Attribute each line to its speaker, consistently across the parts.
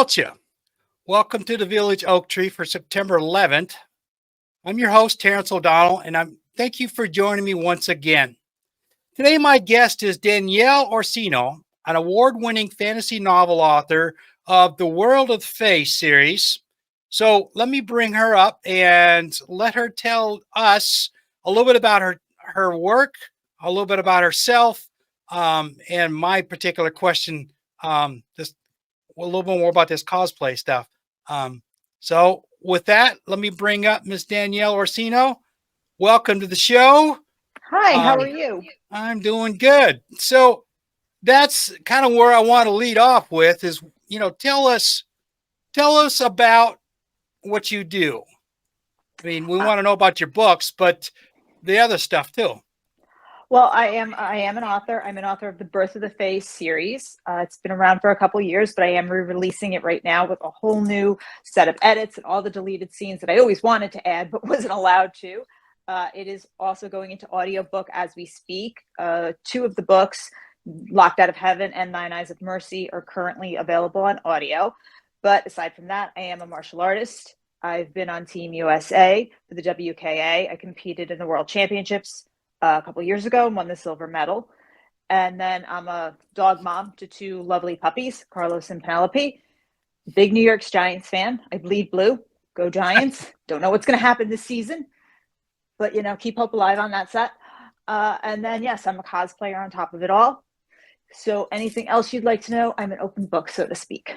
Speaker 1: about you? Welcome to the Village Oak Tree for September 11th. I'm your host, Terrence O'Donnell, and thank you for joining me once again. Today, my guest is Danielle Orsino, an award-winning fantasy novel author of the World of Fae series. So let me bring her up and let her tell us a little bit about her work, a little bit about herself, and my particular question, just a little bit more about this cosplay stuff. So with that, let me bring up Miss Danielle Orsino. Welcome to the show.
Speaker 2: Hi, how are you?
Speaker 1: I'm doing good. So that's kind of where I want to lead off with is, tell us about what you do. I mean, we
Speaker 2: Uh,
Speaker 1: want to know about your books, but the other stuff too.
Speaker 2: well, I am an author. I'm an author of the Birth of the Fae series. It's been around for a couple years, but I am re-releasing it right now with a whole new set of edits and all the deleted scenes that I always wanted to add but wasn't allowed to. It is also going into audiobook as we speak. Two of the books, Locked Out of Heaven and Nine Eyes of Mercy, are currently available on audio. But aside from that, I am a martial artist. I've been on Team USA for the WKA. I competed in the World Championships a couple years ago and won the silver medal. And then I'm a dog mom to two lovely puppies, Carlos and Penelope. Big New York Giants fan. I bleed blue. Go Giants. Don't know what's going to happen this season, but keep hope alive on that set. And then, yes, I'm a cosplayer on top of it all. So anything else you'd like to know, I'm an open book, so to speak.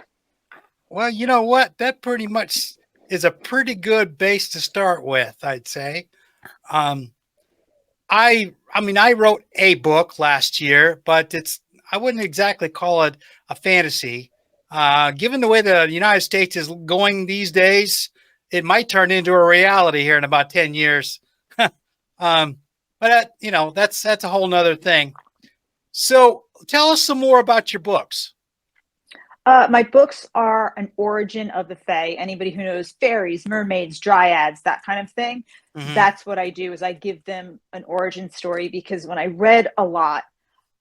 Speaker 1: Well, you know what? That pretty much is a pretty good base to start with, I'd say. Um, I wrote a book last year, but I wouldn't exactly call it a fantasy. Given the way the United States is going these days, it might turn into a reality here in about 10 years. um, but that's a whole nother thing. So tell us some more about your books.
Speaker 2: My books are an origin of the Fae. Anybody who knows fairies, mermaids, dryads, that kind of thing,
Speaker 1: Mm-hmm.
Speaker 2: that's what I do is I give them an origin story, because when I read a lot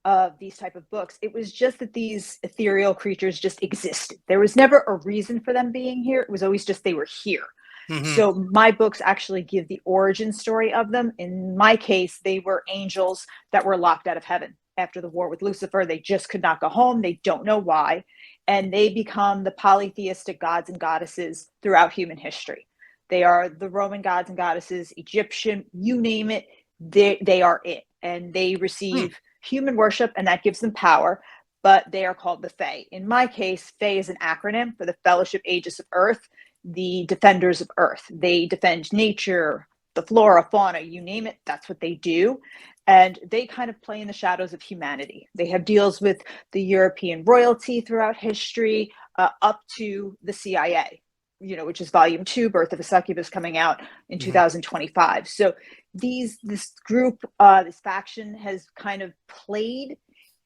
Speaker 2: of these type of books, it was just that these ethereal creatures just existed. There was never a reason for them being here. It was always just they were here.
Speaker 1: Mm-hmm.
Speaker 2: So my books actually give the origin story of them. In my case, they were angels that were locked out of heaven after the war with Lucifer. They just could not go home. They don't know why. And they become the polytheistic gods and goddesses throughout human history. They are the Roman gods and goddesses, Egyptian, you name it, they are it. And they receive human worship, and that gives them power, but they are called the Fae. In my case, Fae is an acronym for the Fellowship Aegis of Earth, the Defenders of Earth. They defend nature, the flora, fauna, you name it, that's what they do. And they kind of play in the shadows of humanity. They have deals with the European royalty throughout history, up to the CIA, which is volume 2, Birth of a Succubus, coming out in 2025. So this group, this faction has kind of played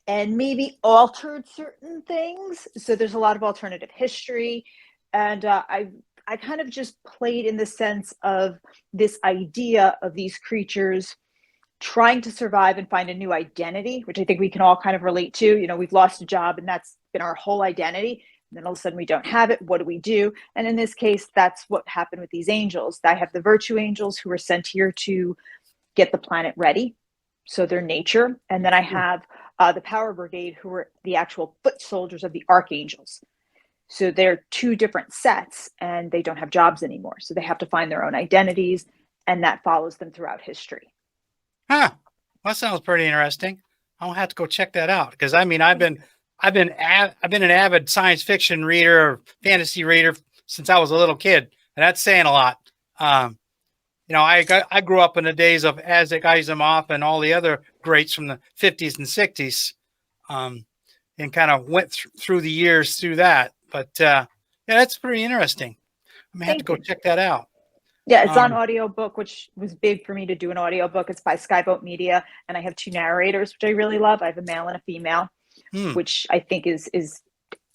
Speaker 2: and maybe altered certain things. So there's a lot of alternative history. And I kind of just played in the sense of this idea of these creatures trying to survive and find a new identity, which I think we can all kind of relate to. We've lost a job and that's been our whole identity. And then all of a sudden we don't have it. What do we do? And in this case, that's what happened with these angels. I have the virtue angels who were sent here to get the planet ready. So they're nature. And then I have the power brigade, who are the actual foot soldiers of the archangels. So they're two different sets, and they don't have jobs anymore. So they have to find their own identities, and that follows them throughout history.
Speaker 1: Huh. That sounds pretty interesting. I'll have to go check that out because I've been an avid science fiction reader or fantasy reader since I was a little kid, and that's saying a lot. I grew up in the days of Isaac Asimov and all the other greats from the 50s and 60s, and kind of went through the years through that. But yeah, that's pretty interesting. I'm gonna have to
Speaker 2: Thank
Speaker 1: go
Speaker 2: you.
Speaker 1: check that out.
Speaker 2: Yeah, it's on
Speaker 1: Um,
Speaker 2: audiobook, which was big for me to do an audiobook. It's by Skyboat Media, and I have two narrators, which I really love. I have a male and a female,
Speaker 1: hmm,
Speaker 2: which I think is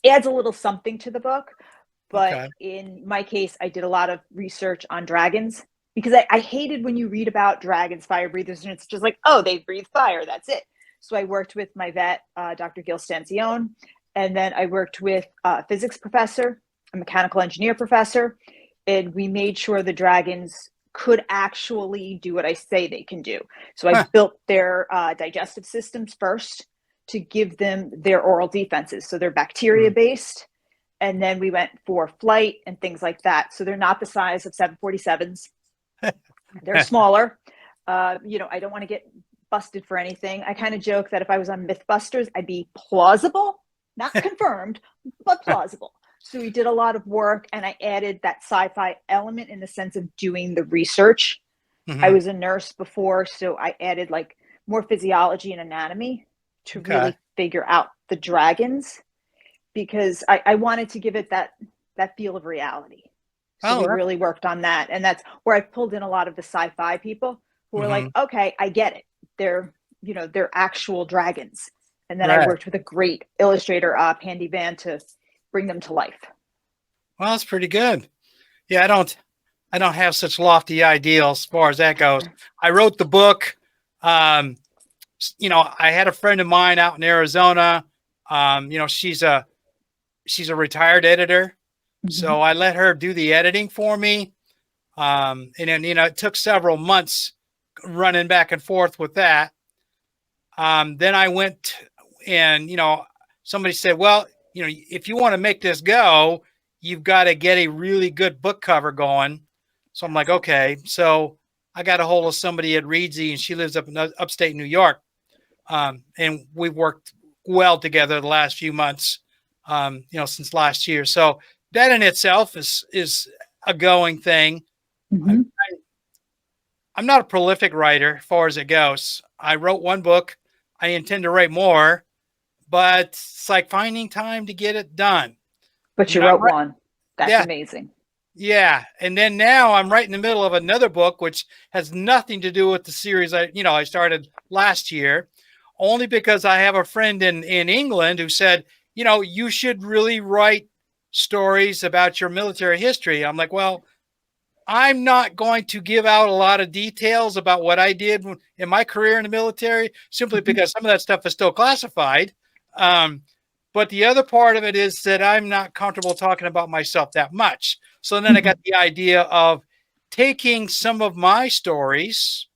Speaker 2: adds a little something to the book. But
Speaker 1: okay.
Speaker 2: in my case, I did a lot of research on dragons, because I hated when you read about dragons, fire breathers, and it's just like, oh, they breathe fire, that's it. So I worked with my vet, Dr. Gil Stancione, and then I worked with a physics professor a mechanical engineer professor, and we made sure the dragons could actually do what I say they can do. So I
Speaker 1: Huh.
Speaker 2: built their digestive systems first to give them their oral defenses. So they're bacteria based. And then we went for flight and things like that. So they're not the size of 747s. They're smaller. I don't want to get busted for anything. I kind of joke that if I was on Mythbusters, I'd be plausible, not confirmed, but plausible. So we did a lot of work, and I added that sci-fi element in the sense of doing the research. I was a nurse before, so I added like more physiology and anatomy to
Speaker 1: Okay.
Speaker 2: really figure out the dragons, because I wanted to give it that feel of reality. So we
Speaker 1: Oh,
Speaker 2: really worked on that. And that's where I pulled in a lot of the sci-fi people who were like, okay, I get it. They're actual dragons. And then I
Speaker 1: right.
Speaker 2: worked with a great illustrator, Pandy Van, to bring them to life.
Speaker 1: Well, that's pretty good. Yeah, I don't have such lofty ideals as far as that goes. I wrote the book. Um, I had a friend of mine out in Arizona. She's a retired editor. So I let her do the editing for me. And then, it took several months running back and forth with that. Then I went and, somebody said, well, if you want to make this go, you've got to get a really good book cover going. So I'm like, okay. So I got a hold of somebody at Reedsy, and she lives up in upstate New York. And we've worked well together the last few months, since last year. So that in itself is a going thing. I'm not a prolific writer as far as it goes. I wrote one book. I intend to write more, but it's like finding time to get it done.
Speaker 2: But you wrote one. That's
Speaker 1: Yeah,
Speaker 2: amazing.
Speaker 1: yeah. And then now I'm right in the middle of another book, which has nothing to do with the series I started last year, only because I have a friend in England who said, you should really write stories about your military history. I'm like, well, I'm not going to give out a lot of details about what I did in my career in the military, simply because some of that stuff is still classified. But the other part of it is that I'm not comfortable talking about myself that much. So then I got the idea of taking some of my stories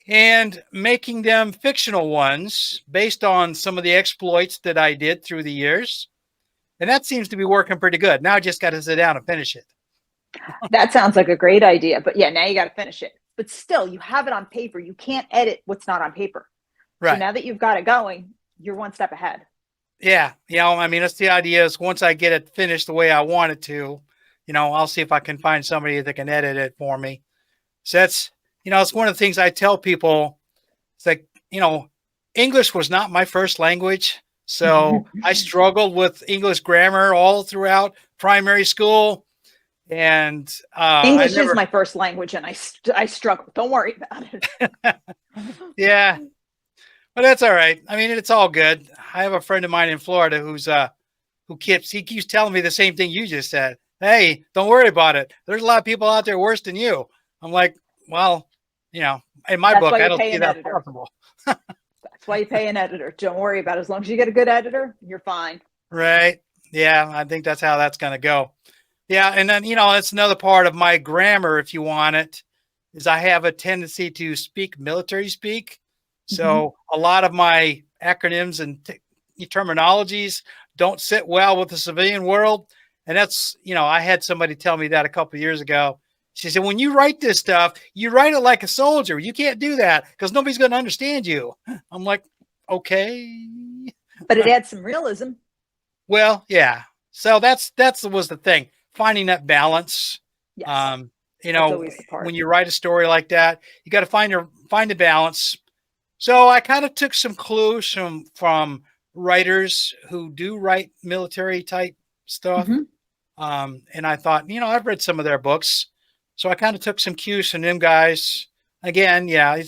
Speaker 1: and making them fictional ones based on some of the exploits that I did through the years. And that seems to be working pretty good. Now I just got to sit down and finish it.
Speaker 2: That sounds like a great idea. But yeah, now you got to finish it. But still, you have it on paper. You can't edit what's not on paper. So
Speaker 1: Right.
Speaker 2: now that you've got it going, you're one step ahead.
Speaker 1: Yeah. That's the idea, is once I get it finished the way I want it to, I'll see if I can find somebody that can edit it for me. So that's, it's one of the things I tell people. It's like, English was not my first language. So I struggled with English grammar all throughout primary school. And
Speaker 2: English is my first language, and I struggle. Don't worry about it.
Speaker 1: Yeah, but that's all right. I mean, it's all good. I have a friend of mine in Florida who keeps telling me the same thing you just said. Hey, don't worry about it. There's a lot of people out there worse than you. I'm like, well, in my book, I don't see that possible.
Speaker 2: That's why you pay an editor. Don't worry about it. As long as you get a good editor, you're fine.
Speaker 1: Right. Yeah, I think that's how that's going to go. Yeah, and then, that's another part of my grammar, if you want it, is I have a tendency to speak military speak. So a lot of my acronyms and terminologies don't sit well with the civilian world. And that's, I had somebody tell me that a couple of years ago. She said, when you write this stuff, you write it like a soldier. You can't do that because nobody's going to understand you. I'm like, okay.
Speaker 2: But it adds some realism.
Speaker 1: Well, yeah. So that was the thing. Finding that balance.
Speaker 2: Yes. That's always the part.
Speaker 1: When you write a story like that, you got to find the balance. So I kind of took some clues from writers who do write military type stuff. And I thought, I've read some of their books. So I kind of took some cues from them guys. Again, yeah,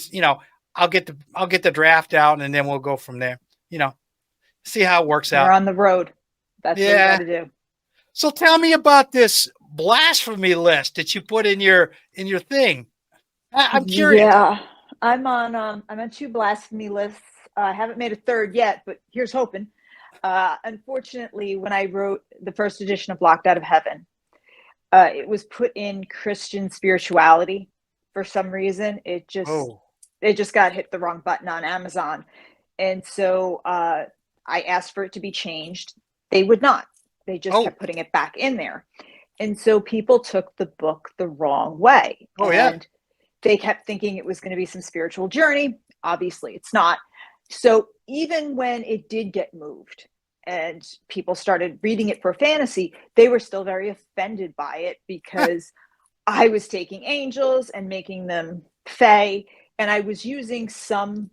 Speaker 1: I'll get the draft out, and then we'll go from there. See how it works out.
Speaker 2: You're on the road. That's what you got to do.
Speaker 1: So tell me about this blasphemy list that you put in your thing. I'm curious.
Speaker 2: Yeah, I'm on 2 blasphemy lists. I haven't made a third yet, but here's hoping. Unfortunately, when I wrote the first edition of Locked Out of Heaven, it was put in Christian spirituality for some reason.
Speaker 1: Oh,
Speaker 2: It just got hit the wrong button on Amazon, and so I asked for it to be changed. They would not. They just
Speaker 1: oh,
Speaker 2: kept putting it back in there, and so people took the book the wrong way,
Speaker 1: oh, yeah.
Speaker 2: and they kept thinking it was going to be some spiritual journey. Obviously, it's not. So even when it did get moved and people started reading it for fantasy, they were still very offended by it because I was taking angels and making them fae. And I was using some,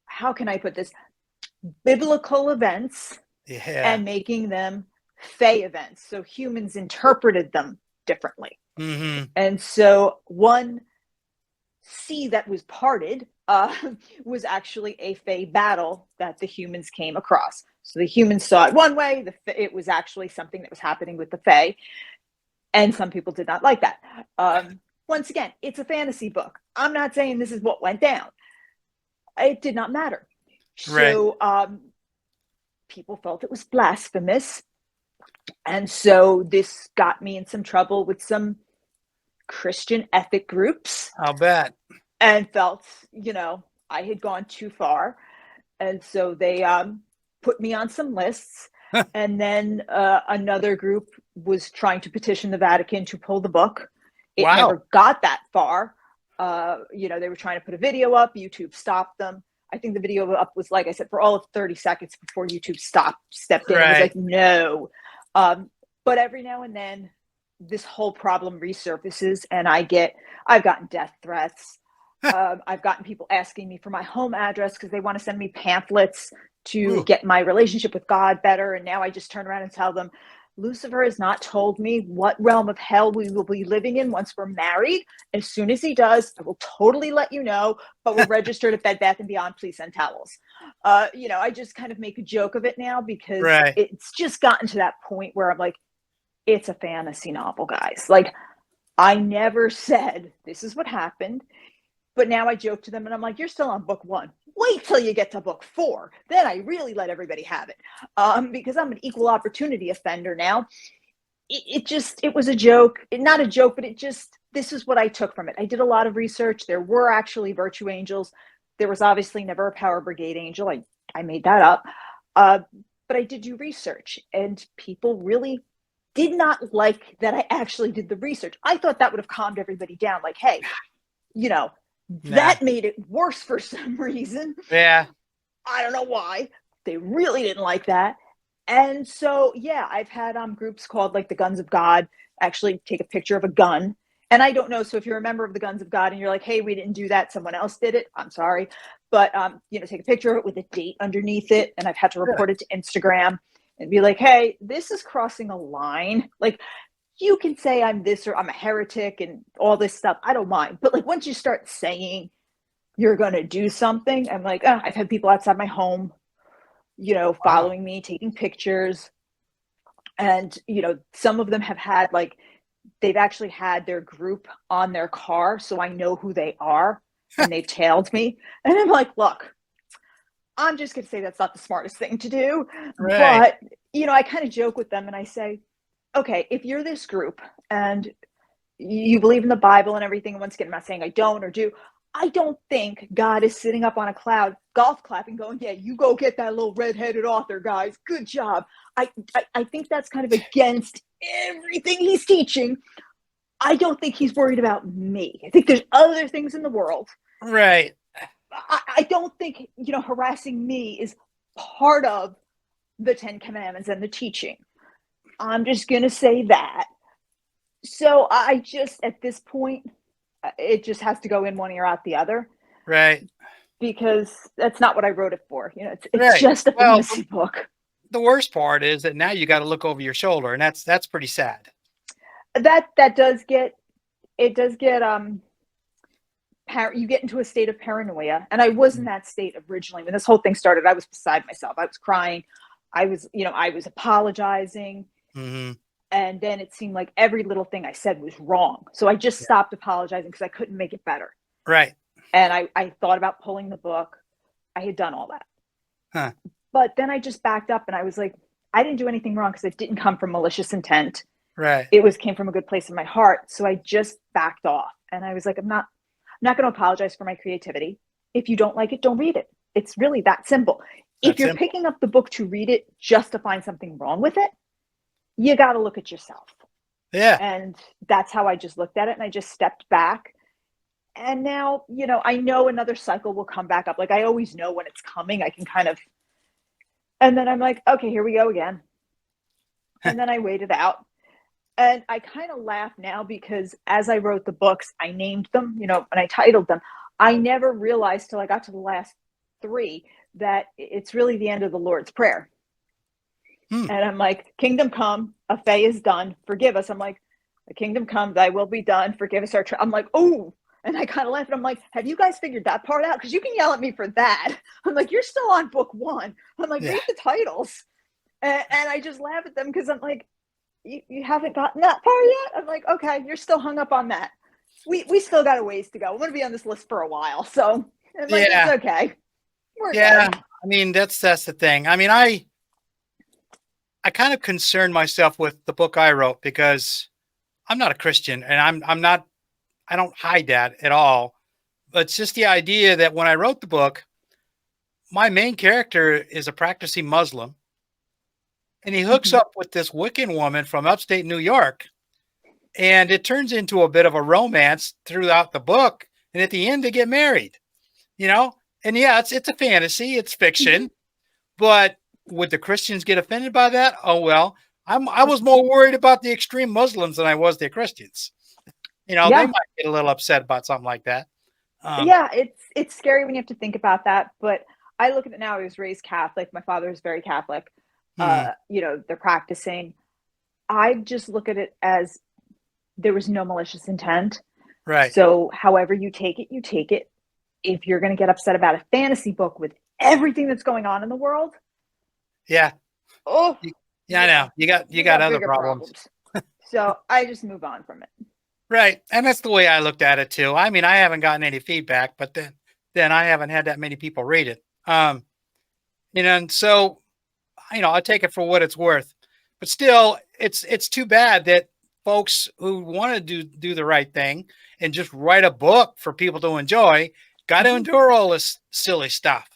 Speaker 2: how can I put this, biblical events
Speaker 1: Yeah.
Speaker 2: and making them fae events. So humans interpreted them differently.
Speaker 1: Mm-hmm.
Speaker 2: And so one sea that was parted was actually a fae battle that the humans came across. So the humans saw it one way, it was actually something that was happening with the fae, and some people did not like that. Once again, it's a fantasy book. I'm not saying this is what went down. It did not matter.
Speaker 1: Right.
Speaker 2: So people felt it was blasphemous. And so this got me in some trouble with some Christian ethic groups
Speaker 1: I'll bet.
Speaker 2: and felt, I had gone too far. And so they put me on some lists. And then another group was trying to petition the Vatican to pull the book. It
Speaker 1: Wow.
Speaker 2: never got that far. They were trying to put a video up. YouTube stopped them. I think the video up was, like I said, for all of 30 seconds before YouTube stepped in. It was
Speaker 1: Right.
Speaker 2: like, no. But every now and then, this whole problem resurfaces, and I've gotten death threats. I've gotten people asking me for my home address because they want to send me pamphlets to
Speaker 1: Ooh.
Speaker 2: get my relationship with God better. And now I just turn around and tell them, Lucifer has not told me what realm of hell we will be living in once we're married. As soon as he does, I will totally let you know, but we're registered at Bed Bath & Beyond. Please send towels. I just kind of make a joke of it now because
Speaker 1: Right.
Speaker 2: it's just gotten to that point where I'm like, it's a fantasy novel, guys. Like, I never said this is what happened. But now I joke to them and I'm like, you're still on book 1. Wait till you get to book 4. Then I really let everybody have it. Because I'm an equal opportunity offender now. It was a joke. Not a joke, but this is what I took from it. I did a lot of research. There were actually virtue angels. There was obviously never a power brigade angel. I made that up. But I did do research, and people really did not like that I actually did the research. I thought that would have calmed everybody down. Like, hey,
Speaker 1: Nah.
Speaker 2: that made it worse for some reason.
Speaker 1: Yeah.
Speaker 2: I don't know why. They really didn't like that. And so, yeah, I've had groups called like the Guns of God actually take a picture of a gun. And I don't know. So if you're a member of the Guns of God and you're like, hey, we didn't do that, someone else did it, I'm sorry. But, take a picture of it with a date underneath it. And I've had to report it to Instagram and be like, hey, this is crossing a line. Like, you can say I'm this or I'm a heretic and all this stuff. I don't mind. But like, once you start saying you're going to do something, I'm like, I've had people outside my home,
Speaker 1: Wow.
Speaker 2: following me, taking pictures. And, some of them have had they've actually had their group on their car. So I know who they are and they've tailed me. And I'm like, look, I'm just going to say that's not the smartest thing to do.
Speaker 1: Right.
Speaker 2: But, I kind of joke with them and I say, okay, if you're this group and you believe in the Bible and everything, and once again, I'm not saying I don't or do, I don't think God is sitting up on a cloud, golf clapping, going, yeah, you go get that little redheaded author, guys. Good job. I think that's kind of against everything he's teaching. I don't think he's worried about me. I think there's other things in the world.
Speaker 1: Right.
Speaker 2: I don't think, harassing me is part of the 10 Commandments and the teaching. I'm just going to say that. So I just, at this point, it just has to go in one ear out the other.
Speaker 1: Right.
Speaker 2: Because that's not what I wrote it for. It's
Speaker 1: Right.
Speaker 2: just a
Speaker 1: Well,
Speaker 2: fantasy book.
Speaker 1: the worst part is that now you got to look over your shoulder, and that's pretty sad.
Speaker 2: That does get you get into a state of paranoia. And I was in that state originally when this whole thing started. I was beside myself. I was crying. I was apologizing.
Speaker 1: Mm-hmm.
Speaker 2: And then it seemed like every little thing I said was wrong. So I just stopped apologizing because I couldn't make it better.
Speaker 1: Right.
Speaker 2: And I thought about pulling the book. I had done all that.
Speaker 1: Huh.
Speaker 2: But then I just backed up and I was like, I didn't do anything wrong because it didn't come from malicious intent.
Speaker 1: Right.
Speaker 2: It came from a good place in my heart. So I just backed off and I was like, I'm not going to apologize for my creativity. If you don't like it, don't read it. It's really that simple. If
Speaker 1: That's
Speaker 2: you're
Speaker 1: simple.
Speaker 2: picking up the book to read it just to find something wrong with it, you got to look at yourself.
Speaker 1: Yeah.
Speaker 2: And that's how I just looked at it. And I just stepped back. And now, I know another cycle will come back up. Like I always know when it's coming. I can kind of, and then I'm like, okay, here we go again. And then I wait it out. And I kind of laugh now because as I wrote the books, I named them, and I titled them. I never realized till I got to the last 3 that it's really the end of the Lord's Prayer. And I'm like, kingdom come, a fay is done, forgive us. I'm like, the kingdom come, thy will be done, forgive us our I'm like, oh, and I kind of laugh and I'm like, have you guys figured that part out? Because you can yell at me for that. I'm like, you're still on book 1. I'm like,
Speaker 1: Yeah.
Speaker 2: read the titles. And I just laugh at them because I'm like, you haven't gotten that far yet? I'm like, okay, you're still hung up on that. We still got a ways to go. I'm going to be on this list for a while. So I'm like, it's okay. We're
Speaker 1: Yeah.
Speaker 2: good.
Speaker 1: I mean, that's the thing. I mean, I kind of concerned myself with the book I wrote because I'm not a Christian and I'm not, I don't hide that at all. But it's just the idea that when I wrote the book, my main character is a practicing Muslim and he hooks up with this Wiccan woman from upstate New York. And it turns into a bit of a romance throughout the book. And at the end, they get married, And yeah, it's a fantasy, it's fiction. But would the Christians get offended by that? Oh, well, I was more worried about the extreme Muslims than I was the Christians. They
Speaker 2: Yeah.
Speaker 1: might get a little upset about something like that.
Speaker 2: Yeah, it's scary when you have to think about that. But I look at it now. I was raised Catholic. My father is very Catholic.
Speaker 1: Hmm.
Speaker 2: They're practicing. I just look at it as there was no malicious intent.
Speaker 1: Right.
Speaker 2: So however you take it, you take it. If you're going to get upset about a fantasy book with everything that's going on in the world,
Speaker 1: Yeah.
Speaker 2: oh,
Speaker 1: Yeah, I know. You got other
Speaker 2: bigger
Speaker 1: problems.
Speaker 2: So I just move on from it.
Speaker 1: Right. And that's the way I looked at it too. I mean, I haven't gotten any feedback, but then I haven't had that many people read it. And so, I take it for what it's worth. But still, it's too bad that folks who want to do the right thing and just write a book for people to enjoy got to endure all this silly stuff.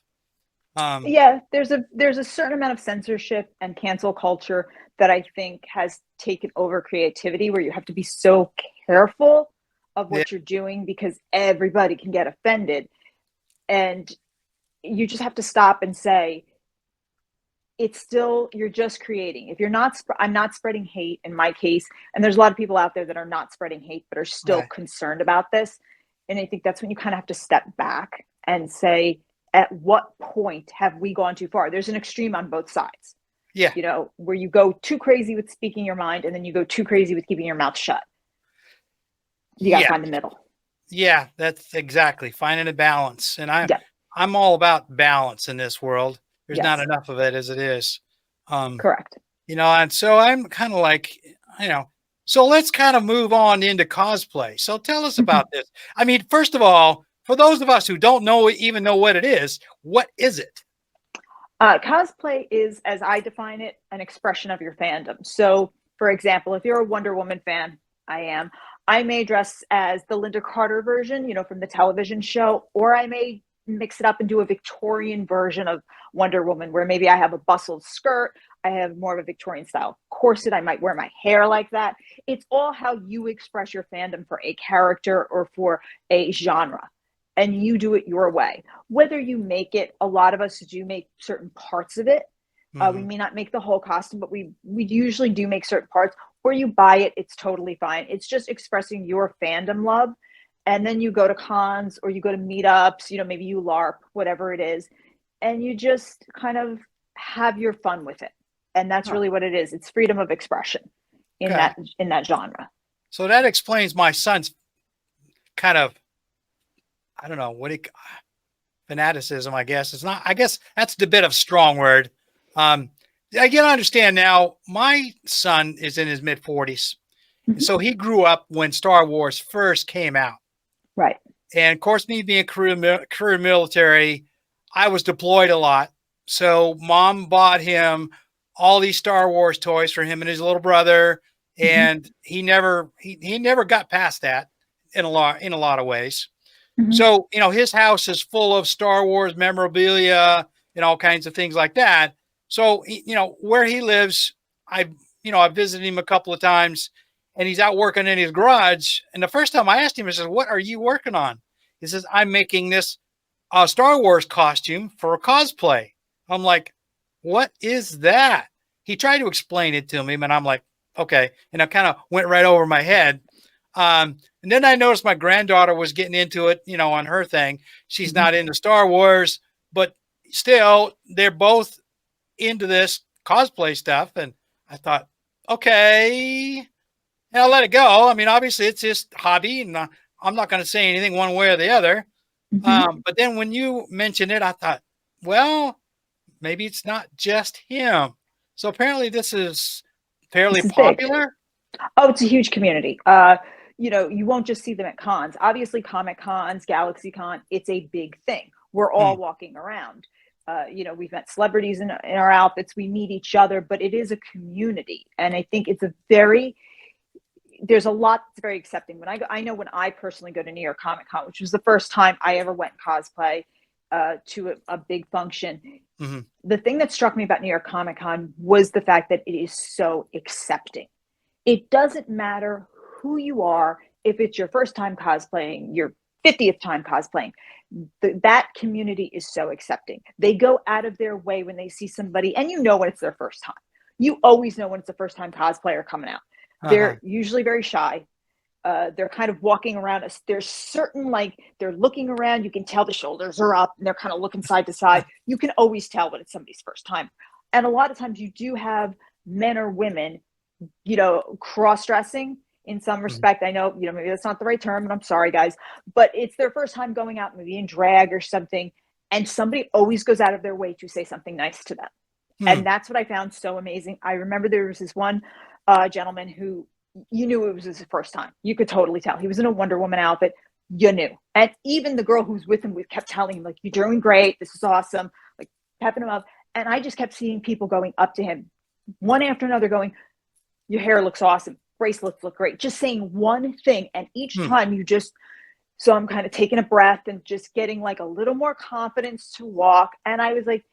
Speaker 2: Yeah, there's a certain amount of censorship and cancel culture that I think has taken over creativity, where you have to be so careful of
Speaker 1: Yeah.
Speaker 2: what you're doing because everybody can get offended, and you just have to stop and say, it's still, you're just creating. If you're not, I'm not spreading hate in my case, and there's a lot of people out there that are not spreading hate but are still
Speaker 1: Right.
Speaker 2: concerned about this, and I think that's when you kind of have to step back and say, at what point have we gone too far? There's an extreme on both sides.
Speaker 1: Yeah.
Speaker 2: Where you go too crazy with speaking your mind and then you go too crazy with keeping your mouth shut. You got to find the middle.
Speaker 1: Yeah, that's exactly finding a balance. And
Speaker 2: Yeah.
Speaker 1: I'm all about balance in this world. There's
Speaker 2: Yes.
Speaker 1: not enough of it as it is.
Speaker 2: Correct.
Speaker 1: And so I'm kind of like, so let's kind of move on into cosplay. So tell us about this. I mean, first of all, for those of us who don't even know what it is, what is it?
Speaker 2: Cosplay is, as I define it, an expression of your fandom. So, for example, if you're a Wonder Woman fan, I am, I may dress as the Linda Carter version, from the television show, or I may mix it up and do a Victorian version of Wonder Woman, where maybe I have a bustled skirt, I have more of a Victorian style corset, I might wear my hair like that. It's all how you express your fandom for a character or for a genre. And you do it your way. Whether you make it, a lot of us do make certain parts of it. We may not make the whole costume, but we usually do make certain parts, or you buy it. It's totally fine. It's just expressing your fandom love. And then you go to cons or you go to meetups, maybe you LARP, whatever it is. And you just kind of have your fun with it. And that's really what it is. It's freedom of expression in that genre.
Speaker 1: So that explains my son's kind of, I don't know fanaticism, I guess. It's not, I guess that's a bit of a strong word. I get to understand now, my son is in his mid 40s. So he grew up when Star Wars first came out.
Speaker 2: Right.
Speaker 1: And of course, me being career military, I was deployed a lot. So mom bought him all these Star Wars toys for him and his little brother,
Speaker 2: Hmm.
Speaker 1: and he never got past that in a lot of ways.
Speaker 2: Hmm.
Speaker 1: So, his house is full of Star Wars memorabilia and all kinds of things like that. So, where he lives, I visited him a couple of times, and he's out working in his garage. And the first time I asked him, I said, "What are you working on?" He says, "I'm making this Star Wars costume for a cosplay." I'm like, "What is that?" He tried to explain it to me, and I'm like, "Okay." And I kind of went right over my head. And then I noticed my granddaughter was getting into it, on her thing. She's
Speaker 2: Hmm.
Speaker 1: not into Star Wars, but still, they're both into this cosplay stuff. And I thought, okay, and I'll let it go. I mean, obviously, it's his hobby, and I'm not going to say anything one way or the other.
Speaker 2: Hmm.
Speaker 1: But then when you mentioned it, I thought, well, maybe it's not just him. So apparently, this is fairly
Speaker 2: This is big.
Speaker 1: popular.
Speaker 2: Oh, it's a huge community. You won't just see them at cons. Obviously, Comic Cons, Galaxy Con, it's a big thing. We're all
Speaker 1: Hmm.
Speaker 2: walking around. We've met celebrities in our outfits. We meet each other, but it is a community, and I think there's a lot that's very accepting. I know when I personally go to New York Comic Con, which was the first time I ever went cosplay to a big function.
Speaker 1: Hmm.
Speaker 2: The thing that struck me about New York Comic Con was the fact that it is so accepting. It doesn't matter who you are, if it's your first time cosplaying, your 50th time cosplaying, that community is so accepting. They go out of their way when they see somebody, and when it's their first time. You always know when it's the first time cosplayer coming out.
Speaker 1: Uh-huh.
Speaker 2: They're usually very shy. They're kind of walking around us. There's certain, like, they're looking around. You can tell the shoulders are up and they're kind of looking side to side. You can always tell when it's somebody's first time. And a lot of times you do have men or women, cross dressing in some
Speaker 1: Mhm.
Speaker 2: respect. I know, maybe that's not the right term, and I'm sorry, guys, but it's their first time going out, maybe in drag or something. And somebody always goes out of their way to say something nice to them.
Speaker 1: Hmm.
Speaker 2: And that's what I found so amazing. I remember there was this one gentleman who you knew it was his first time. You could totally tell. He was in a Wonder Woman outfit. You knew. And even the girl who was with him, we kept telling him, like, "You're doing great. This is awesome." Like, pepping him up. And I just kept seeing people going up to him, one after another, going, "Your hair looks awesome. Bracelets look great." Just saying one thing. And each
Speaker 1: Hmm.
Speaker 2: time so I'm kind of taking a breath and just getting like a little more confidence to walk. And I was like,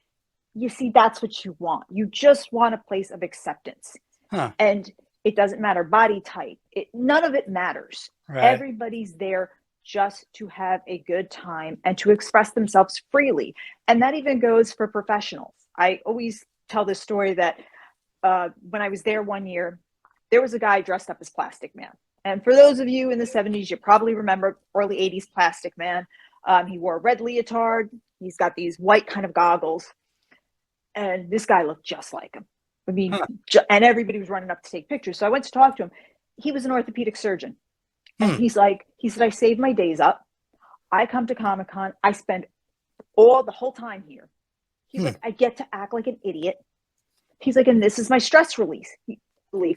Speaker 2: you see, that's what you want. You just want a place of acceptance.
Speaker 1: Huh.
Speaker 2: And it doesn't matter body type. None of it matters.
Speaker 1: Right.
Speaker 2: Everybody's there just to have a good time and to express themselves freely. And that even goes for professionals. I always tell this story that when I was there one year, there was a guy dressed up as Plastic Man. And for those of you in the 70s, you probably remember early 80s Plastic Man. He wore a red leotard. He's got these white kind of goggles. And this guy looked just like him. I mean,
Speaker 1: Huh.
Speaker 2: and everybody was running up to take pictures. So I went to talk to him. He was an orthopedic surgeon. And
Speaker 1: Hmm.
Speaker 2: he said, "I save my days up. I come to Comic Con. I spend the whole time here." He's
Speaker 1: Hmm.
Speaker 2: like, "I get to act like an idiot." He's like, "And this is my stress relief."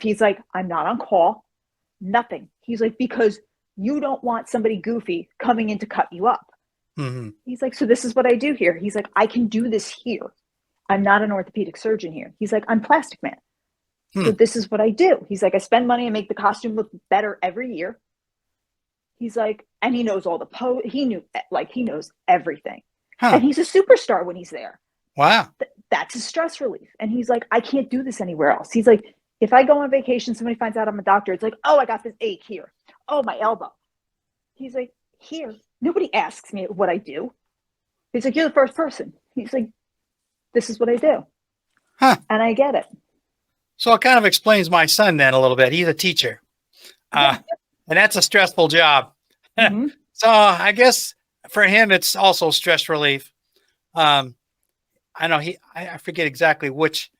Speaker 2: He's like, "I'm not on call, nothing." He's like, "Because you don't want somebody goofy coming in to cut you up."
Speaker 1: Hmm.
Speaker 2: He's like, "So this is what I do here." He's like, "I can do this here. I'm not an orthopedic surgeon here." He's like, "I'm Plastic Man.
Speaker 1: Hmm.
Speaker 2: So this is what I do." He's like, "I spend money and make the costume look better every year." He's like, and he knows all the he knows everything.
Speaker 1: Huh.
Speaker 2: And he's a superstar when he's there.
Speaker 1: Wow.
Speaker 2: That's his stress relief. And he's like, "I can't do this anywhere else." He's like, "If I go on vacation, somebody finds out I'm a doctor, it's like, oh, I got this ache here. Oh, my elbow." He's like, "Here, nobody asks me what I do." He's like, "You're the first person." He's like, "This is what I do."
Speaker 1: Huh.
Speaker 2: And I get it.
Speaker 1: So it kind of explains my son then a little bit. He's a teacher, uh,
Speaker 2: Yeah.
Speaker 1: and that's a stressful job.
Speaker 2: Mm-hmm.
Speaker 1: So I guess for him, it's also stress relief. Um, I know I forget exactly which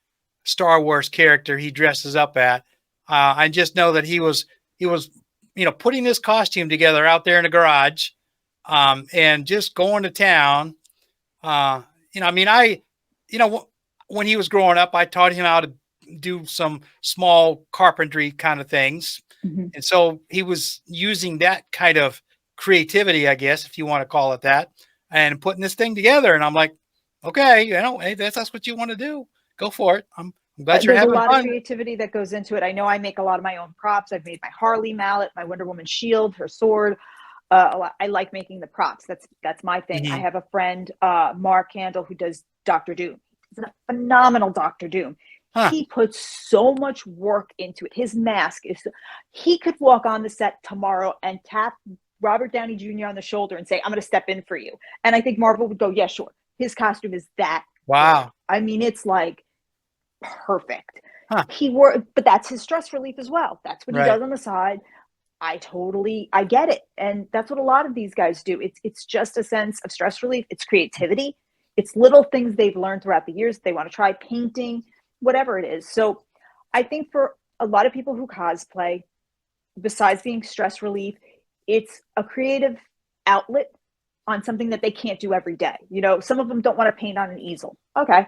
Speaker 1: Star Wars character he dresses up at. I just know that he was, putting this costume together out there in the garage, and just going to town. Uh, I mean, when he was growing up, I taught him how to do some small carpentry kind of things.
Speaker 2: Mm-hmm.
Speaker 1: And so he was using that kind of creativity, I guess, if you want to call it that, and putting this thing together. And I'm like, Okay, hey, that's what you want to do. Go for it. I'm glad you're
Speaker 2: There's a
Speaker 1: having
Speaker 2: lot of
Speaker 1: fun.
Speaker 2: creativity that goes into it. I know I make a lot of my own props. I've made my Harley mallet, my Wonder Woman shield, her sword. I like making the props. That's my thing. I
Speaker 1: Hmm.
Speaker 2: have a friend, Mark Handel, who does Doctor Doom. He's a phenomenal Doctor Doom.
Speaker 1: Huh.
Speaker 2: He puts so much work into it. His mask is. He could walk on the set tomorrow and tap Robert Downey Jr. on the shoulder and say, "I'm going to step in for you." And I think Marvel would go, "Yeah, sure." His costume is that good.
Speaker 1: Wow.
Speaker 2: I mean, it's like perfect.
Speaker 1: Huh.
Speaker 2: But that's his stress relief as well. That's what he
Speaker 1: Right.
Speaker 2: does on the side. I get it. And that's what a lot of these guys do. It's just a sense of stress relief. It's creativity. It's little things they've learned throughout the years. They want to try painting, whatever it is. So I think for a lot of people who cosplay, besides being stress relief, it's a creative outlet on something that they can't do every day. Some of them don't want to paint on an easel. Okay.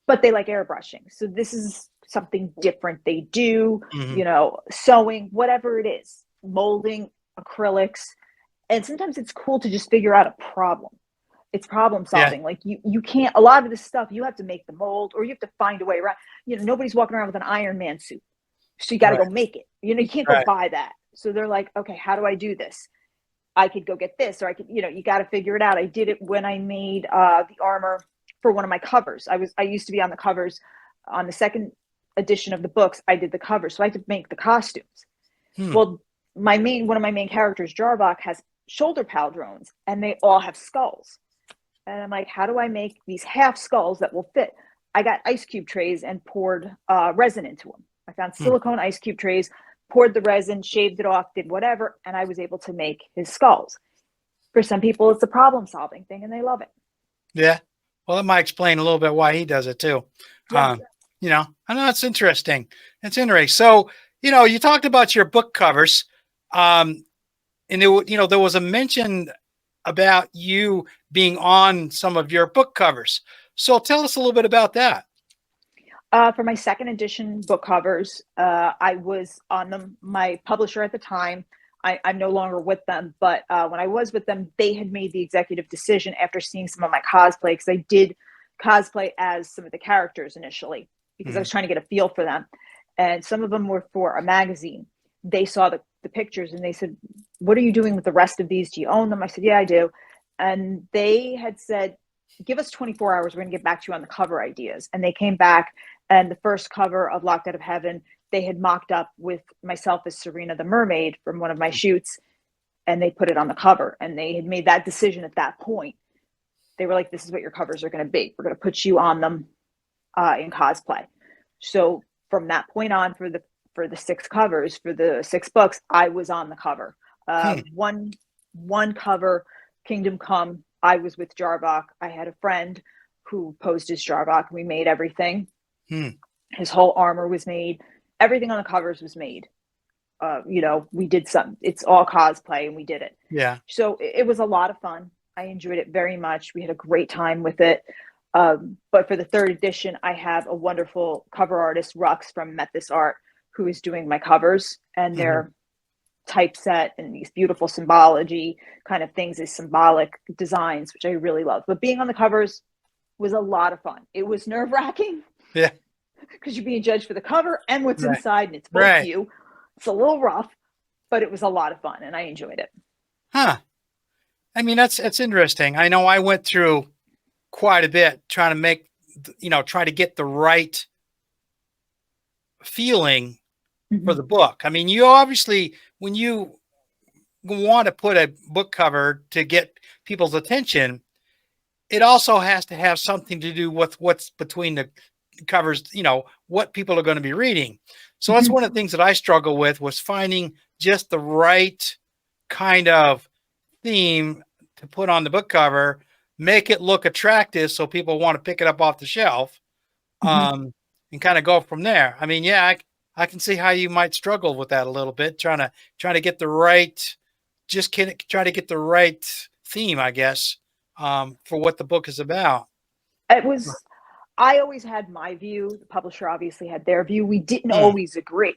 Speaker 2: But they like airbrushing. So this is something different they do,
Speaker 1: Hmm.
Speaker 2: sewing, whatever it is, molding, acrylics. And sometimes it's cool to just figure out a problem. It's problem
Speaker 1: Yeah.
Speaker 2: solving. Like you can't, a lot of this stuff, you have to make the mold or you have to find a way around. Nobody's walking around with an Iron Man suit. So you got to
Speaker 1: Right.
Speaker 2: go make it. You can't go
Speaker 1: Right.
Speaker 2: buy that. So they're like, okay, how do I do this? I could go get this, or I could, you got to figure it out. I did it when I made the armor for one of my covers. I used to be on the covers on the second edition of the books. I did the cover, so I had to make the costumes.
Speaker 1: Hmm.
Speaker 2: Well, one of my main characters, Jarvok, has shoulder paldrones, and they all have skulls. And I'm like, how do I make these half skulls that will fit? I got ice cube trays and poured resin into them. I found
Speaker 1: Hmm.
Speaker 2: silicone ice cube trays, poured the resin, shaved it off, did whatever, and I was able to make his skulls. For some people, it's a problem solving thing and they love it.
Speaker 1: Yeah. Well, that might explain a little bit why he does it too.
Speaker 2: Yeah.
Speaker 1: Um, I know it's interesting. It's interesting. So, you talked about your book covers, um, and there was a mention about you being on some of your book covers. So, tell us a little bit about that.
Speaker 2: For my second edition book covers, I was on them. My publisher at the time, I'm no longer with them, but when I was with them, they had made the executive decision after seeing some of my cosplay, because I did cosplay as some of the characters initially, because I
Speaker 1: Hmm.
Speaker 2: was trying to get a feel for them. And some of them were for a magazine. They saw the pictures and they said, "What are you doing with the rest of these? Do you own them?" I said, "Yeah, I do." And they had said, "Give us 24 hours. We're going to get back to you on the cover ideas." And they came back, and the first cover of Locked Out of Heaven, they had mocked up with myself as Serena the Mermaid from one of my shoots, and they put it on the cover. And they had made that decision at that point. They were like, "This is what your covers are going to be. We're going to put you on them in cosplay." So from that point on, for the six covers, for the six books, I was on the cover.
Speaker 1: Hmm.
Speaker 2: One cover, Kingdom Come, I was with Jarvok. I had a friend who posed as Jarvok. We made everything.
Speaker 1: Hmm.
Speaker 2: His whole armor was made. Everything on the covers was made. We did some. It's all cosplay, and we did it.
Speaker 1: Yeah.
Speaker 2: So it was a lot of fun. I enjoyed it very much. We had a great time with it. But for the third edition, I have a wonderful cover artist, Rux from Met This Art, who is doing my covers, and
Speaker 1: Hmm.
Speaker 2: they're typeset and these beautiful symbology kind of things, these symbolic designs, which I really love. But being on the covers was a lot of fun. It was nerve wracking
Speaker 1: Yeah.
Speaker 2: because you're being judged for the cover and what's
Speaker 1: Right.
Speaker 2: inside, and it's both
Speaker 1: Right.
Speaker 2: you. It's a little rough, but it was a lot of fun, and I enjoyed it.
Speaker 1: Huh. I mean, that's interesting. I know I went through quite a bit trying to try to get the right feeling for
Speaker 2: Mm-hmm.
Speaker 1: the book. I mean, you obviously, when you want to put a book cover to get people's attention, it also has to have something to do with what's between the covers, what people are going to be reading. So that's
Speaker 2: Mm-hmm.
Speaker 1: one of the things that I struggle with, was finding just the right kind of theme to put on the book cover, make it look attractive so people want to pick it up off the shelf,
Speaker 2: Mm-hmm.
Speaker 1: and kind of go from there. I mean, yeah, I can see how you might struggle with that a little bit, trying to get the right, try to get the right theme, I guess, for what the book is about.
Speaker 2: It was. I always had my view. The publisher obviously had their view. We didn't
Speaker 1: Hmm.
Speaker 2: always agree.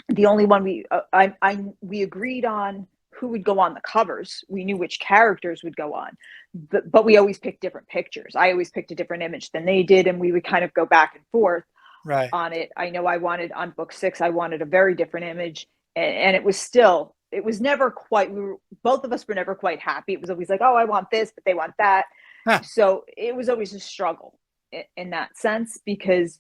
Speaker 2: The only one we agreed on who would go on the covers. We knew which characters would go on, but we always picked different pictures. I always picked a different image than they did, and we would kind of go back and forth
Speaker 1: Right.
Speaker 2: on it. I know I wanted on book 6, I wanted a very different image, and it was never quite, both of us were never quite happy. It was always like, oh, I want this, but they want that.
Speaker 1: Huh.
Speaker 2: So it was always a struggle in that sense, because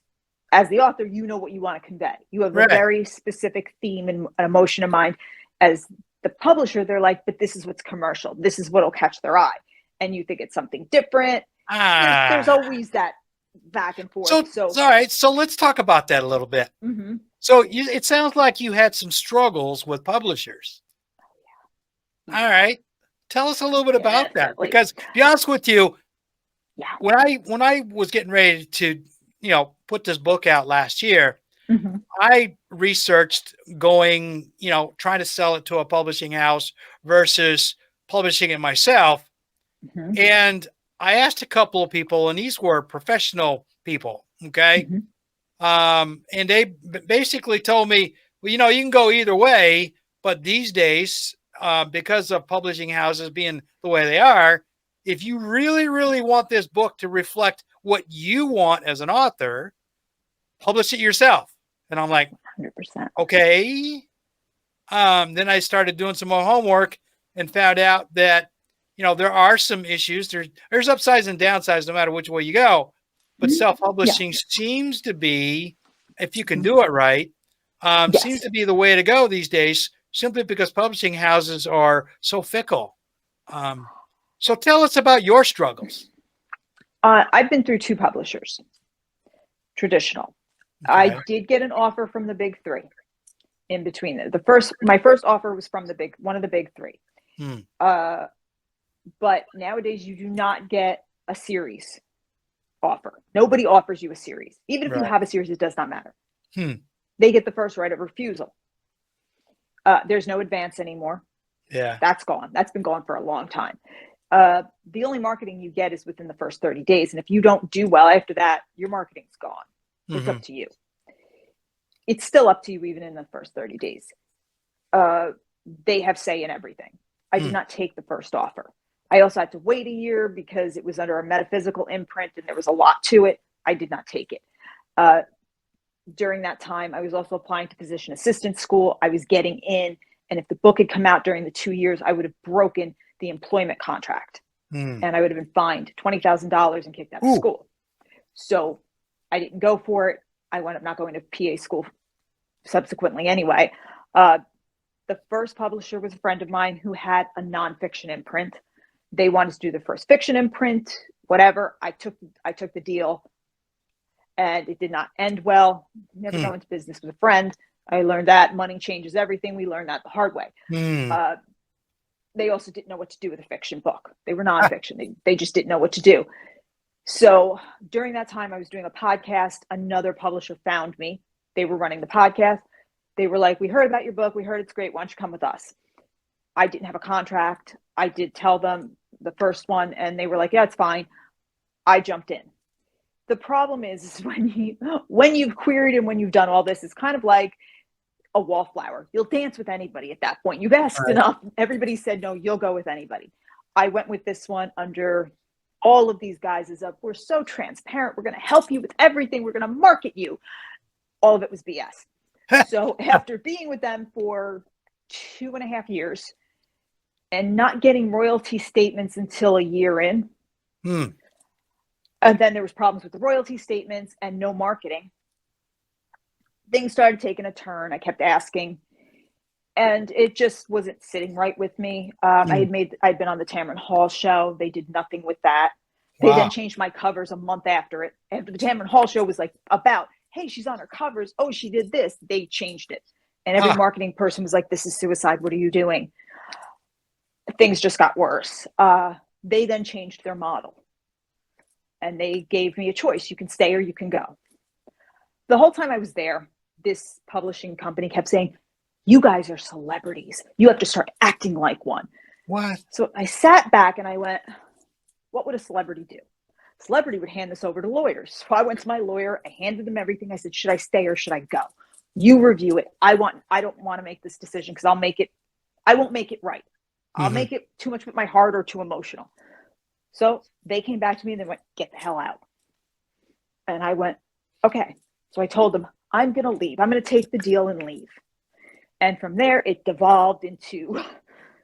Speaker 2: as the author, you know what you want to convey. You have a very specific theme and an emotion in mind. As the publisher, they're like, but this is what's commercial. This is what'll catch their eye. And you think it's something different. There's always that back and forth.
Speaker 1: So all right. So let's talk about that a little bit.
Speaker 2: Mm-hmm.
Speaker 1: So it sounds like you had some struggles with publishers. Oh, yeah. All right. Tell us a little bit about that, because to be honest with you, when I was getting ready to, put this book out last year,
Speaker 2: mm-hmm.
Speaker 1: I researched going, trying to sell it to a publishing house versus publishing it myself.
Speaker 2: Mm-hmm.
Speaker 1: And I asked a couple of people, and these were professional people. Okay.
Speaker 2: Mm-hmm.
Speaker 1: And they basically told me, well, you can go either way, but these days, because of publishing houses being the way they are, if you really, really want this book to reflect what you want as an author, publish it yourself. And I'm like,
Speaker 2: 100%.
Speaker 1: Okay. Then I started doing some more homework and found out that, there are some issues. There's upsides and downsides no matter which way you go. But self-publishing seems to be, if you can do it right, seems to be the way to go these days, simply because publishing houses are so fickle. So tell us about your struggles.
Speaker 2: I've been through 2 publishers, traditional. Okay. I did get an offer from the big 3 in between them. My first offer was from one of the big 3. But nowadays you do not get a series offer. Nobody offers you a series. Even if you have a series, it does not matter. They get the first right of refusal. There's no advance anymore.
Speaker 1: Yeah.
Speaker 2: That's gone. That's been gone for a long time. The only marketing you get is within the first 30 days. And if you don't do well after that, your marketing's gone. It's up to you. It's still up to you even in the first 30 days. They have say in everything. I did not take the first offer. I also had to wait a year because it was under a metaphysical imprint and there was a lot to it. I did not take it. During that time, I was also applying to physician assistant school. I was getting in. And if the book had come out during the 2 years, I would have broken the employment contract. And I would have been fined $20,000 and kicked out of school. So I didn't go for it. I wound up not going to PA school subsequently anyway. The first publisher was a friend of mine who had a nonfiction imprint. They wanted to do the first fiction imprint, whatever. I took the deal, and it did not end well. Never go into business with a friend. I learned that money changes everything. We learned that the hard way. They also didn't know what to do with a fiction book. They were nonfiction. They just didn't know what to do. So during that time, I was doing a podcast. Another publisher found me. They were running the podcast. They were like, we heard about your book. We heard it's great. Why don't you come with us? I didn't have a contract. I did tell them the first one, and they were like, yeah, it's fine. I jumped in. The problem is when you've queried and when you've done all this, it's kind of like a wallflower. You'll dance with anybody at that point. You've asked enough. Everybody said, no, you'll go with anybody. I went with this one under all of these guises of, we're so transparent. We're going to help you with everything. We're going to market you. All of it was BS. So after being with them for 2.5 years and not getting royalty statements until a year in, and then there was problems with the royalty statements and no marketing, things started taking a turn. I kept asking, and it just wasn't sitting right with me. I'd been on the Tamron Hall show. They did nothing with that. They then changed my covers a month after it. After the Tamron Hall show was like about, hey, she's on her covers. Oh, she did this. They changed it. And every marketing person was like, this is suicide. What are you doing? Things just got worse. They then changed their model. And they gave me a choice. You can stay or you can go. The whole time I was there, this publishing company kept saying, you guys are celebrities. You have to start acting like one.
Speaker 1: What?
Speaker 2: So I sat back and I went, what would a celebrity do? Celebrity would hand this over to lawyers. So I went to my lawyer. I handed them everything. I said, should I stay or should I go? You review it. I don't want to make this decision because I'll make it. I won't make it right. I'll
Speaker 1: Hmm.
Speaker 2: make it too much with my heart or too emotional. So they came back to me and they went, get the hell out. And I went, okay. So I told them, I'm going to leave. I'm going to take the deal and leave. And from there, it devolved into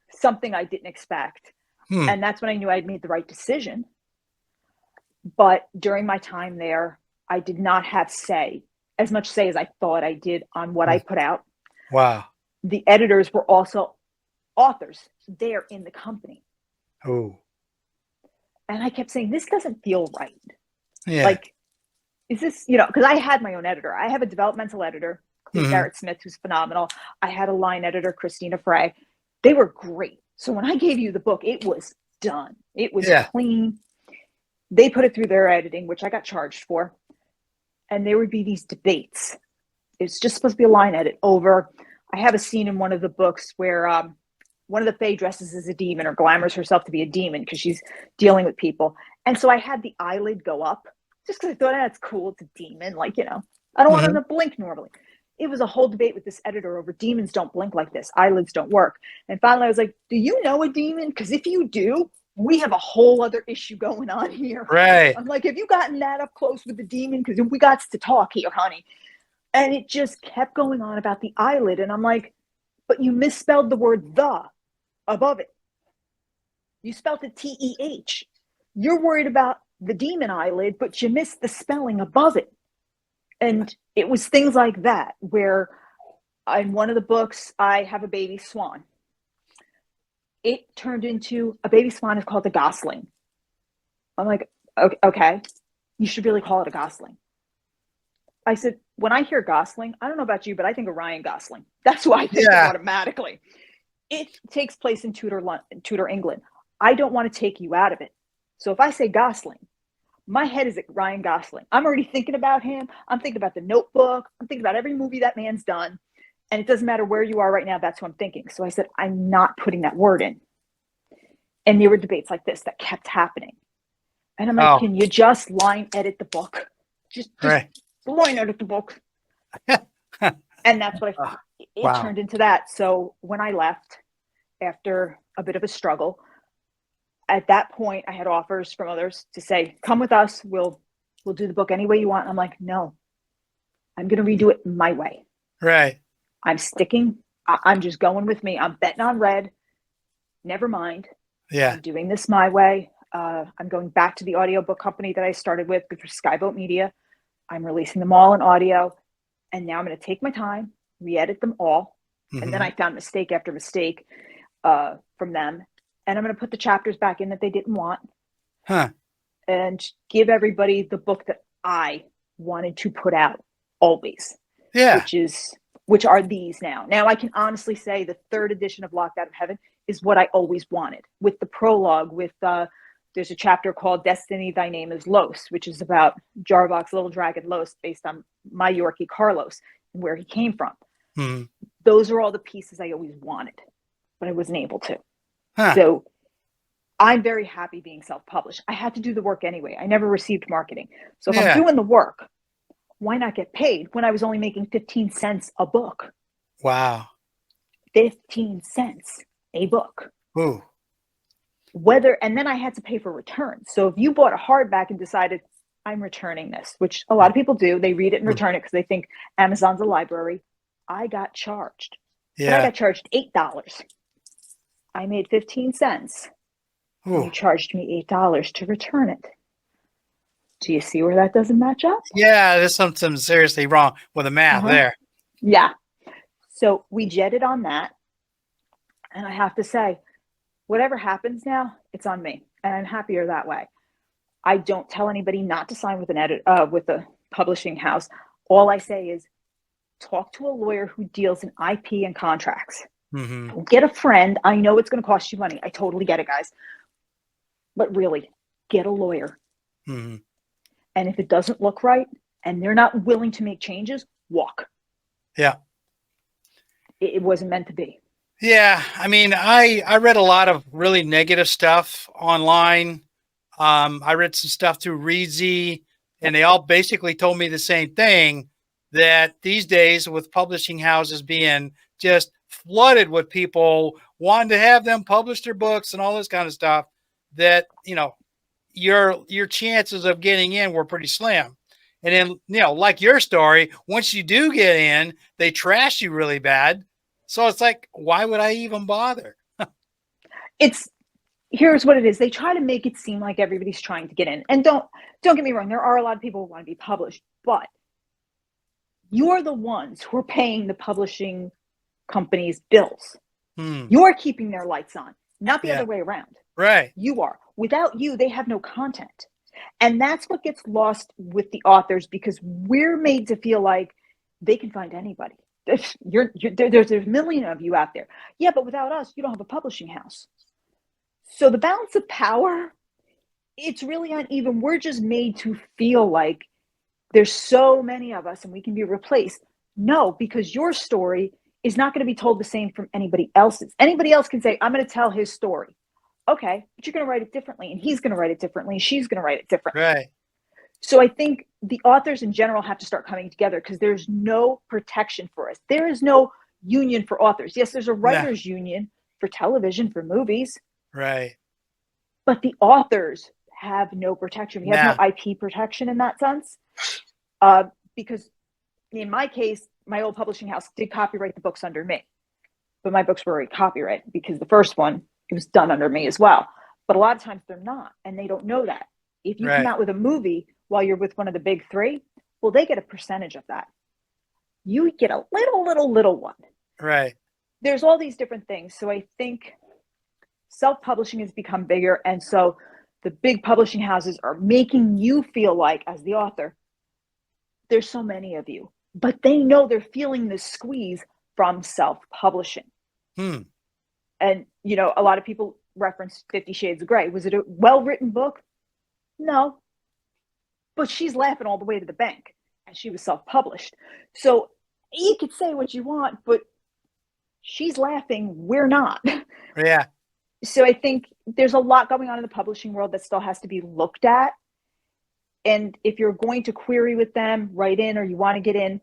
Speaker 2: something I didn't expect.
Speaker 1: Hmm.
Speaker 2: And that's when I knew I'd made the right decision. But during my time there, I did not have as much say as I thought I did on what I put out.
Speaker 1: Wow.
Speaker 2: The editors were also authors there in the company.
Speaker 1: Oh.
Speaker 2: And I kept saying, this doesn't feel right.
Speaker 1: Yeah.
Speaker 2: Like, is this, because I had my own editor. I have a developmental editor, Cleve Barrett Smith, who's phenomenal. I had a line editor, Christina Frey. They were great. So when I gave you the book, it was done. It was clean. They put it through their editing, which I got charged for. And there would be these debates. It's just supposed to be a line edit over. I have a scene in one of the books where one of the Fae dresses as a demon or glamours herself to be a demon because she's dealing with people. And so I had the eyelid go up just because I thought, that's cool. It's a demon. Like, I don't want them to blink normally. It was a whole debate with this editor over demons don't blink like this. Eyelids don't work. And finally I was like, do you know a demon? Because if you do, we have a whole other issue going on here.
Speaker 1: Right.
Speaker 2: I'm like, have you gotten that up close with the demon? Because we got to talk here, honey. And it just kept going on about the eyelid. And I'm like, but you misspelled the word the above it. You spelled it T-E-H. You're worried about the demon eyelid, but you missed the spelling above it. And it was things like that where in one of the books, I have a baby swan. It turned into a baby swan is called a gosling. I'm like, okay, you should really call it a gosling. I said, when I hear Gosling, I don't know about you, but I think of Ryan Gosling. That's who I think of automatically. It takes place in Tudor England. I don't want to take you out of it. So if I say Gosling, my head is at Ryan Gosling. I'm already thinking about him. I'm thinking about The Notebook. I'm thinking about every movie that man's done. And it doesn't matter where you are right now. That's what I'm thinking. So I said, I'm not putting that word in. And there were debates like this that kept happening. And I'm like, can you just line edit the book? Just line edit the book. And that's what it turned into that. So when I left after a bit of a struggle, at that point I had offers from others to say, come with us. We'll do the book any way you want. I'm like, no, I'm going to redo it my way.
Speaker 1: Right.
Speaker 2: I'm sticking. I'm just going with me. I'm betting on red. Never mind.
Speaker 1: Yeah.
Speaker 2: I'm doing this my way. I'm going back to the audiobook company that I started with, which was Skyboat Media. I'm releasing them all in audio. And now I'm going to take my time, re-edit them all. And then I found mistake after mistake from them. And I'm going to put the chapters back in that they didn't want. And give everybody the book that I wanted to put out always.
Speaker 1: Yeah.
Speaker 2: Which are these now. Now I can honestly say the third edition of Locked Out of Heaven is what I always wanted. With the prologue, with there's a chapter called Destiny, Thy Name is Los, which is about Jarvok's little dragon Los, based on my Yorkie Carlos and where he came from. Those are all the pieces I always wanted, but I wasn't able to. So I'm very happy being self-published. I had to do the work anyway. I never received marketing. So if I'm doing the work, why not get paid when I was only making 15 cents a book?
Speaker 1: Wow.
Speaker 2: 15 cents a book.
Speaker 1: Ooh.
Speaker 2: And then I had to pay for returns. So if you bought a hardback and decided, I'm returning this, which a lot of people do, they read it and return it because they think Amazon's a library. I got charged. Yeah. But I got charged $8. I made 15 cents. You charged me $8 to return it. Do you see where that doesn't match up?
Speaker 1: Yeah, there's something seriously wrong with the math there.
Speaker 2: Yeah. So we jetted on that. And I have to say, whatever happens now, it's on me. And I'm happier that way. I don't tell anybody not to sign with with a publishing house. All I say is talk to a lawyer who deals in IP and contracts. Get a friend. I know it's going to cost you money. I totally get it, guys. But really, get a lawyer. And if it doesn't look right and they're not willing to make changes, walk. Yeah. It wasn't meant to be.
Speaker 1: Yeah. I mean, I read a lot of really negative stuff online. I read some stuff through Reedsy, and they all basically told me the same thing, that these days with publishing houses being just flooded with people wanted to have them publish their books and all this kind of stuff, that, your chances of getting in were pretty slim. And then, like your story, once you do get in, they trash you really bad. So it's like, why would I even bother?
Speaker 2: Here's what it is. They try to make it seem like everybody's trying to get in. And don't get me wrong, there are a lot of people who want to be published, but you're the ones who are paying the publishing company's bills. You're keeping their lights on, not the other way around.
Speaker 1: Right.
Speaker 2: You are. Without you, they have no content. And that's what gets lost with the authors, because we're made to feel like they can find anybody. There's a million of you out there. Yeah, but without us, you don't have a publishing house. So the balance of power, it's really uneven. We're just made to feel like there's so many of us and we can be replaced. No, because your story is not going to be told the same from anybody else's. Anybody else can say, I'm going to tell his story. Okay, but you're going to write it differently, and he's going to write it differently, and she's going to write it differently.
Speaker 1: Right.
Speaker 2: So I think the authors in general have to start coming together, because there's no protection for us. There is no union for authors. Yes, there's a writers' union for television, for movies.
Speaker 1: Right.
Speaker 2: But the authors have no protection. We have no IP protection in that sense. Because in my case, my old publishing house did copyright the books under me. But my books were already copyrighted, because the first one, it was done under me as well. But a lot of times they're not, and they don't know that. If you come out with a movie while you're with one of the big three, well, they get a percentage of that. You get a little one.
Speaker 1: Right.
Speaker 2: There's all these different things. So I think self-publishing has become bigger. And so the big publishing houses are making you feel like, as the author, there's so many of you. But they know they're feeling the squeeze from self-publishing. And, a lot of people reference 50 Shades of Grey. Was it a well-written book? No. But she's laughing all the way to the bank, and she was self-published. So you could say what you want, but she's laughing. We're not.
Speaker 1: Yeah.
Speaker 2: So I think there's a lot going on in the publishing world that still has to be looked at. And if you're going to query with them, write in, or you want to get in,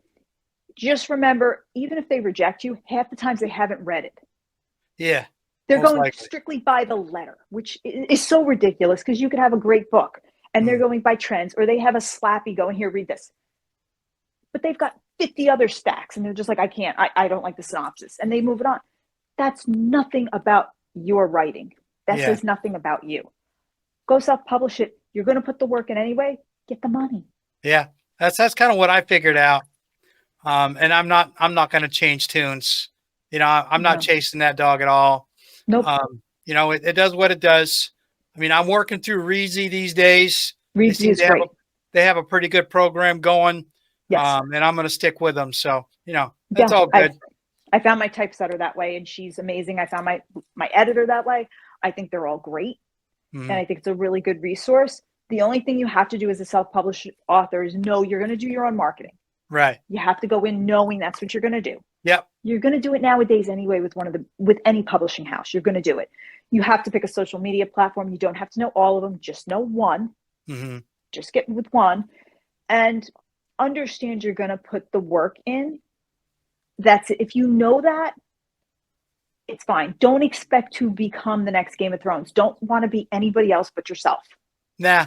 Speaker 2: just remember, even if they reject you, half the times they haven't read it.
Speaker 1: Yeah.
Speaker 2: They're going strictly by the letter, which is so ridiculous, because you could have a great book and they're going by trends, or they have a slappy going, here, read this. But they've got 50 other stacks and they're just like, I don't like the synopsis, and they move it on. That's nothing about your writing. That says nothing about you. Go self-publish it. You're going to put the work in anyway. Get the money.
Speaker 1: Yeah. That's kind of what I figured out. And I'm not going to change tunes. I'm not chasing that dog at all.
Speaker 2: Nope.
Speaker 1: It does what it does. I mean, I'm working through Reezy these days.
Speaker 2: Reezy is great.
Speaker 1: They have a pretty good program going.
Speaker 2: Yes.
Speaker 1: And I'm going to stick with them. So, that's all good.
Speaker 2: I found my typesetter that way, and she's amazing. I found my editor that way. I think they're all great. And I think it's a really good resource. The only thing you have to do as a self-published author is know you're going to do your own marketing.
Speaker 1: Right.
Speaker 2: You have to go in knowing that's what you're going to do.
Speaker 1: Yep.
Speaker 2: You're going to do it nowadays anyway with any publishing house. You're going to do it. You have to pick a social media platform. You don't have to know all of them. Just know one. Just get with one, and understand you're going to put the work in. That's it. If you know that, it's fine. Don't expect to become the next Game of Thrones. Don't want to be anybody else but yourself.
Speaker 1: Nah.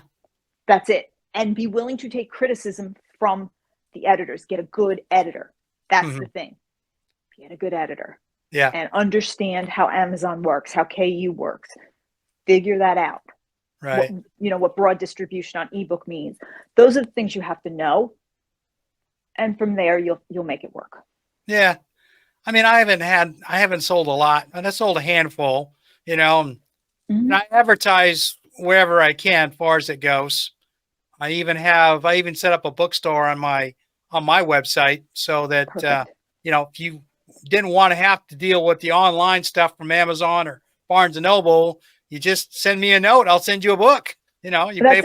Speaker 2: That's it. And be willing to take criticism from the editors. Get a good editor. That's the thing. Get a good editor.
Speaker 1: Yeah.
Speaker 2: And understand how Amazon works, how KU works. Figure that out.
Speaker 1: Right.
Speaker 2: What broad distribution on ebook means. Those are the things you have to know. And from there, you'll make it work.
Speaker 1: Yeah. I mean, I haven't sold a lot, and I sold a handful, and I advertise wherever I can, as far as it goes. I even set up a bookstore on my website, so that, if you didn't want to have to deal with the online stuff from Amazon or Barnes and Noble, you just send me a note. I'll send you a book. You pay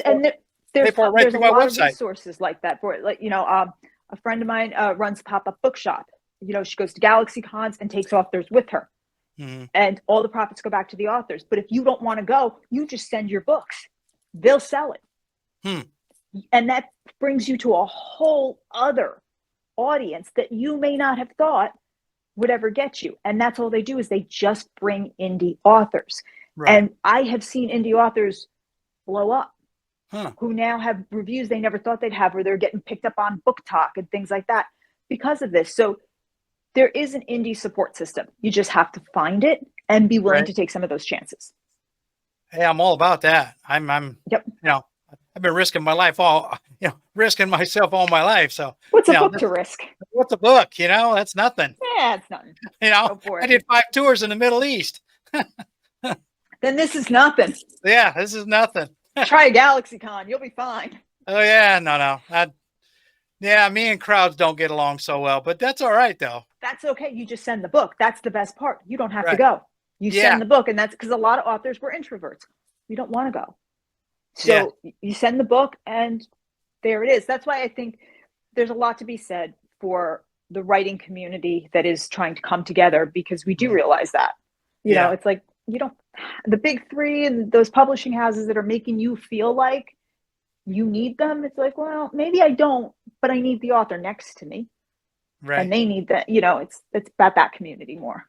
Speaker 1: for it right through my website.
Speaker 2: There's a lot of resources like that for it. Like, a friend of mine runs a pop-up bookshop. She goes to Galaxy Cons and takes authors with her. And all the profits go back to the authors. But if you don't want to go, you just send your books. They'll sell it. And that brings you to a whole other audience that you may not have thought would ever get you. And that's all they do is they just bring indie authors.
Speaker 1: Right.
Speaker 2: And I have seen indie authors blow up
Speaker 1: Huh.
Speaker 2: who now have reviews they never thought they'd have, where they're getting picked up on Book Talk and things like that because of this. So there is an indie support system. You just have to find it and be willing to take some of those chances.
Speaker 1: Hey, I'm all about that. I'm,
Speaker 2: Yep.
Speaker 1: you know, I've been risking my life risking myself all my life. So
Speaker 2: what's a book to risk?
Speaker 1: What's a book? That's nothing.
Speaker 2: Yeah, it's nothing.
Speaker 1: I did 5 tours in the Middle East.
Speaker 2: Then this is nothing.
Speaker 1: Yeah, this is nothing.
Speaker 2: Try a GalaxyCon. You'll be fine.
Speaker 1: Oh yeah, no. Yeah, me and crowds don't get along so well, but that's all right though.
Speaker 2: That's okay. You just send the book. That's the best part. You don't have to go. You send the book, and that's because a lot of authors were introverts. We don't want to go. So you send the book, and there it is. That's why I think there's a lot to be said for the writing community that is trying to come together, because we do realize that. You know, it's like, you don't, the big three and those publishing houses that are making you feel like you need them. It's like, well, maybe I don't, but I need the author next to me. Right. And they need that, it's about that community more.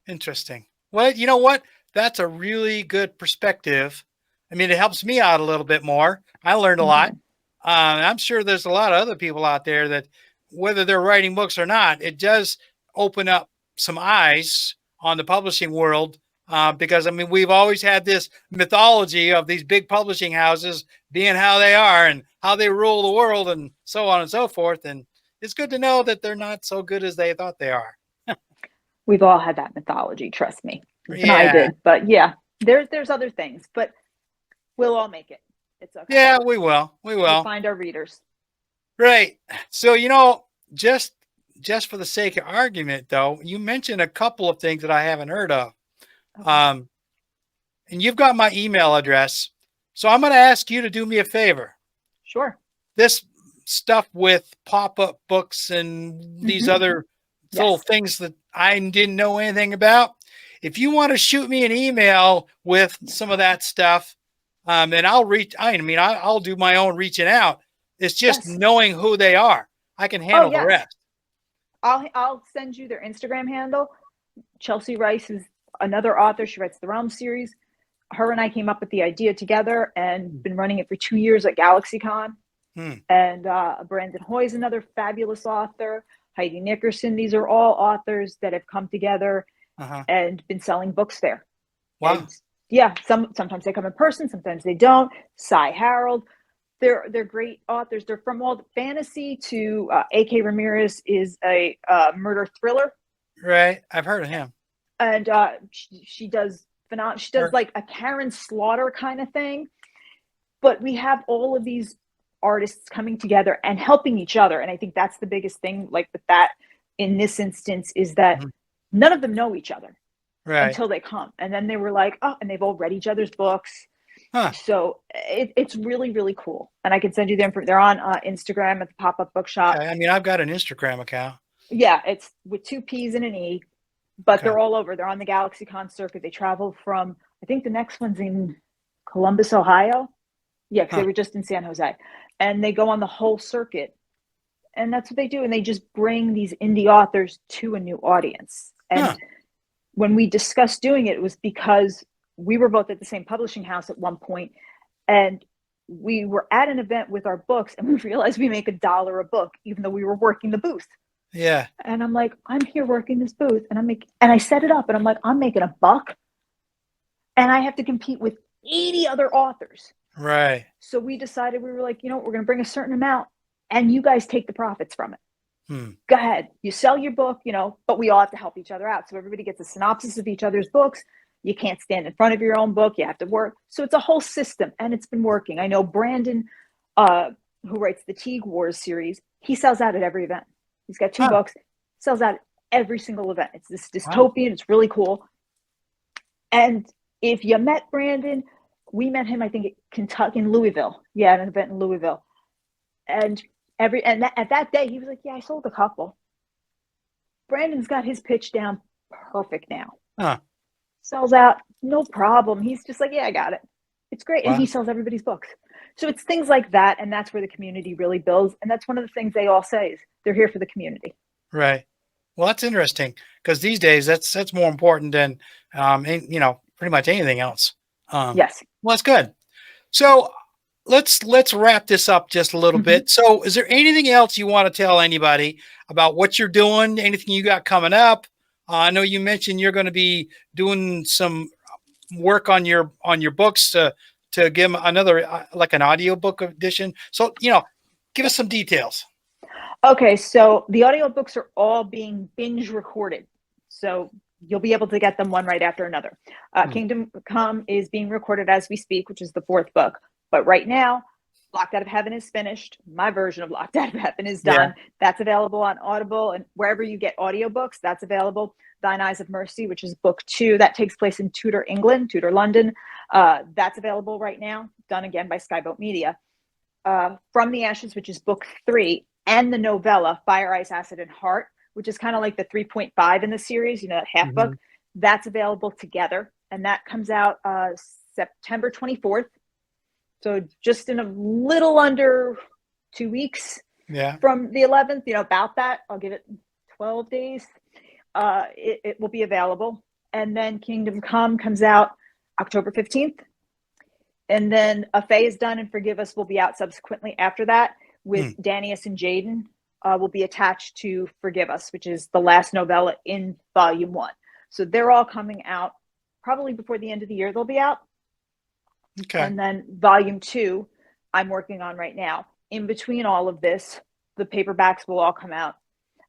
Speaker 1: Interesting. Well, you know what? That's a really good perspective. I mean, it helps me out a little bit more. I learned a lot. I'm sure there's a lot of other people out there that, whether they're writing books or not, it does open up some eyes on the publishing world. Because, I mean, we've always had this mythology of these big publishing houses being how they are and how they rule the world and so on and so forth. And it's good to know that they're not so good as they thought they are.
Speaker 2: We've all had that mythology, trust me. I did. But yeah, there's other things, but we'll all make it. It's okay.
Speaker 1: Yeah, we will. We'll
Speaker 2: find our readers.
Speaker 1: Right. So, just for the sake of argument, though, you mentioned a couple of things that I haven't heard of. Okay. And you've got my email address. So I'm going to ask you to do me a favor.
Speaker 2: Sure.
Speaker 1: This stuff with pop-up books and these other little things that I didn't know anything about. If you want to shoot me an email with some of that stuff, and I'll do my own reaching out. It's just knowing who they are. I can handle the rest.
Speaker 2: I'll send you their Instagram handle. Chelsea Rice is another author. She writes the Realm series. Her and I came up with the idea together and been running it for 2 years at GalaxyCon. And Brandon Hoy is another fabulous author. Heidi Nickerson. These are all authors that have come together and been selling books there.
Speaker 1: Wow.
Speaker 2: And sometimes they come in person, sometimes they don't. Cy Harold. They're great authors. They're from all the fantasy to A.K. Ramirez is a murder thriller.
Speaker 1: Right. I've heard of him.
Speaker 2: And she does phenomenal. She does like a Karen Slaughter kind of thing. But we have all of these artists coming together and helping each other. And I think that's the biggest thing, like with that in this instance, is that none of them know each other until they come. And then they were like, oh, and they've all read each other's books. So it's really, really cool. And I can send you them. They're on Instagram at the Pop-Up Bookshop.
Speaker 1: I mean, I've got an Instagram account.
Speaker 2: Yeah, it's with 2 P's and an E, but they're all over. They're on the GalaxyCon circuit. They travel from, I think the next one's in Columbus, Ohio. Yeah, because they were just in San Jose. And they go on the whole circuit. And that's what they do. And they just bring these indie authors to a new audience. And when we discussed doing it, it was because we were both at the same publishing house at one point, and we were at an event with our books, and we realized we make $1 a book, even though we were working the booth.
Speaker 1: Yeah.
Speaker 2: And I'm like, I'm here working this booth, and I set it up, and I'm like, I'm making $1, and I have to compete with 80 other authors.
Speaker 1: Right.
Speaker 2: So we decided, we were like, we're going to bring a certain amount, and you guys take the profits from it. Go ahead. You sell your book, but we all have to help each other out. So everybody gets a synopsis of each other's books. You can't stand in front of your own book. You have to work. So it's a whole system, and it's been working. I know Brandon, who writes the Teague Wars series, he sells out at every event. He's got 2 books, sells out at every single event. It's this dystopian. It's really cool. And if you met Brandon, we met him, I think, at Kentucky, in Louisville. Yeah, at an event in Louisville. And at that day, he was like, yeah, I sold a couple. Brandon's got his pitch down perfect now. Sells out, no problem. He's just like, yeah, I got it. It's great. And he sells everybody's books. So it's things like that. And that's where the community really builds. And that's one of the things they all say is they're here for the community.
Speaker 1: Right. Well, that's interesting because these days that's more important than pretty much anything else. Um,
Speaker 2: Yes.
Speaker 1: well, that's good. So let's wrap this up just a little
Speaker 2: Mhm.
Speaker 1: bit. So, is there anything else you want to tell anybody about what you're doing? Anything you got coming up? I know you mentioned you're going to be doing some work on your books to give them another like an audiobook edition. So, give us some details.
Speaker 2: Okay, so the audiobooks are all being binge recorded. So you'll be able to get them one right after another.
Speaker 1: Hmm.
Speaker 2: Kingdom Come is being recorded as we speak, which is the fourth book. But right now, Locked Out of Heaven is finished. My version of Locked Out of Heaven is
Speaker 1: Yeah.
Speaker 2: done. That's available on Audible and wherever you get audiobooks, that's available. Thine Eyes of Mercy, which is book 2, that takes place in Tudor, England, Tudor, London. That's available right now, done again by Skyboat Media. From the Ashes, which is book 3, and the novella Fire, Ice, Acid, and Heart, which is kind of like the 3.5 in the series, that half book.
Speaker 1: Hmm.
Speaker 2: That's available together, and that comes out September 24th. So just in a little under 2 weeks
Speaker 1: Yeah.
Speaker 2: from the 11th, about that. I'll give it 12 days. It will be available. And then Kingdom Come comes out October 15th. And then A Fae is Done and Forgive Us will be out subsequently after that, with
Speaker 1: Hmm.
Speaker 2: Danius and Jaden will be attached to Forgive Us, which is the last novella in volume 1. So they're all coming out probably before the end of the year. They'll be out.
Speaker 1: Okay.
Speaker 2: And then volume 2, I'm working on right now. In between all of this, the paperbacks will all come out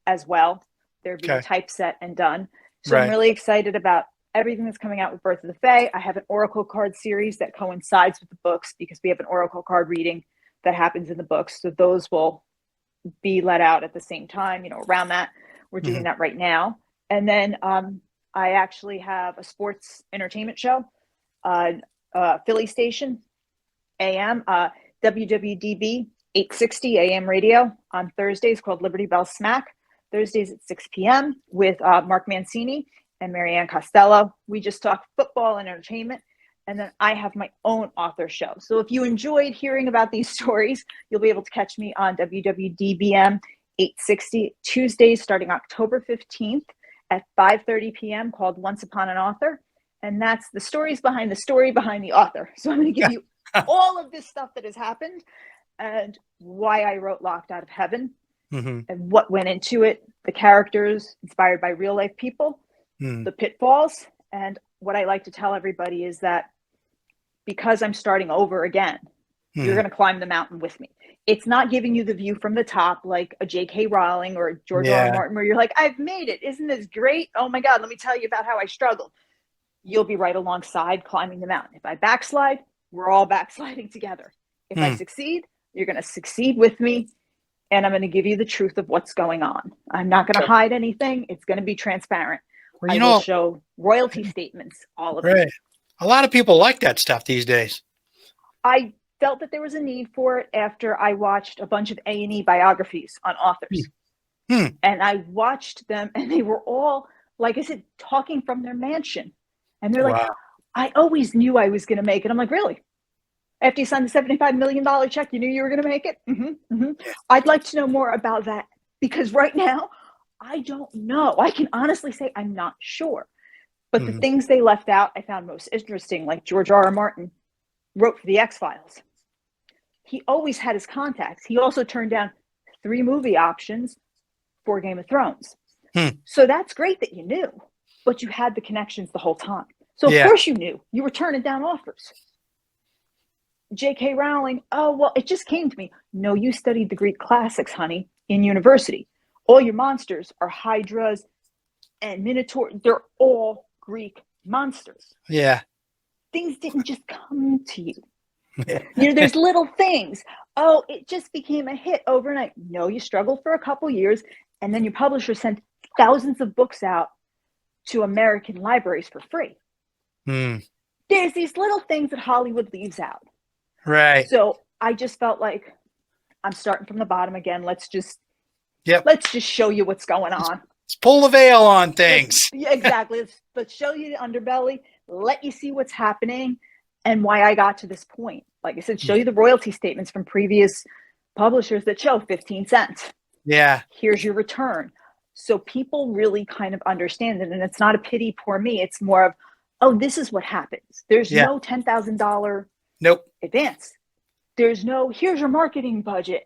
Speaker 2: as well. They're being
Speaker 1: Okay.
Speaker 2: typeset and done. So I'm
Speaker 1: Right.
Speaker 2: really excited about everything that's coming out with Birth of the Fae. I have an oracle card series that coincides with the books because we have an oracle card reading that happens in the books. So those will be let out at the same time, around that. We're doing
Speaker 1: Hmm.
Speaker 2: that right now. And then I actually have a sports entertainment show, Philly Station AM, WWDB 860 AM radio on Thursdays, called Liberty Bell Smack. Thursdays at 6 p.m. with Mark Mancini and Marianne Costello. We just talk football and entertainment. And then I have my own author show. So if you enjoyed hearing about these stories, you'll be able to catch me on WWDBM 860 Tuesdays starting October 15th at 5:30 p.m. called Once Upon an Author. And that's the stories behind the story behind the author. So I'm going to give you all of this stuff that has happened and why I wrote Locked Out of Heaven
Speaker 1: Hmm.
Speaker 2: and what went into it, the characters inspired by real life people,
Speaker 1: Hmm.
Speaker 2: the pitfalls. And what I like to tell everybody is that because I'm starting over again, you're
Speaker 1: Hmm.
Speaker 2: going to climb the mountain with me. It's not giving you the view from the top like a J.K. Rowling or George R. R.
Speaker 1: Yeah.
Speaker 2: Martin, where you're like, I've made it. Isn't this great? Oh my God, let me tell you about how I struggled. You'll be right alongside climbing the mountain. If I backslide, we're all backsliding together. If I
Speaker 1: Hmm.
Speaker 2: succeed, you're going to succeed with me. And I'm going to give you the truth of what's going on. I'm not going to
Speaker 1: Okay.
Speaker 2: hide anything. It's going to be transparent.
Speaker 1: Well,
Speaker 2: I will show royalty statements, all of it.
Speaker 1: right. A lot of people like that stuff these days.
Speaker 2: I felt that there was a need for it after I watched a bunch of A&E biographies on authors.
Speaker 1: Hmm.
Speaker 2: And I watched them, and they were all, like I said, talking from their mansion. And they're like,
Speaker 1: Wow.
Speaker 2: I always knew I was going to make it. I'm like, really? After you signed the $75 million check, you knew you were going to make it? Mm-hmm, mm-hmm. I'd like to know more about that, because right now, I don't know. I can honestly say I'm not sure. But the
Speaker 1: Hmm.
Speaker 2: things they left out, I found most interesting, like George R. R. Martin wrote for the X-Files. He always had his contacts. He also turned down 3 movie options for Game of Thrones.
Speaker 1: Hmm.
Speaker 2: So that's great that you knew, but you had the connections the whole time. So of
Speaker 1: Yeah.
Speaker 2: course you knew. You were turning down offers. J.K. Rowling, oh, well, it just came to me. No, you studied the Greek classics, honey, in university. All your monsters are hydras and minotaurs. They're all Greek monsters.
Speaker 1: Yeah.
Speaker 2: Things didn't just come to you. There's little things. Oh, it just became a hit overnight. No, you struggled for a couple years, and then your publisher sent thousands of books out to American libraries for free.
Speaker 1: Hmm.
Speaker 2: There's these little things that Hollywood leaves out.
Speaker 1: Right.
Speaker 2: So I just felt like I'm starting from the bottom again. Let's just show you what's going on.
Speaker 1: Let's pull the veil on things.
Speaker 2: Exactly. Let's show you the underbelly. Let you see what's happening and why I got to this point. Like I said, show you the royalty statements from previous publishers that show 15 cents.
Speaker 1: Yeah.
Speaker 2: Here's your return. So people really kind of understand it. And it's not a pity, poor me. It's more of, oh, this is what happens. There's
Speaker 1: Yeah.
Speaker 2: no $10,000
Speaker 1: Nope.
Speaker 2: advance. There's no, here's your marketing budget.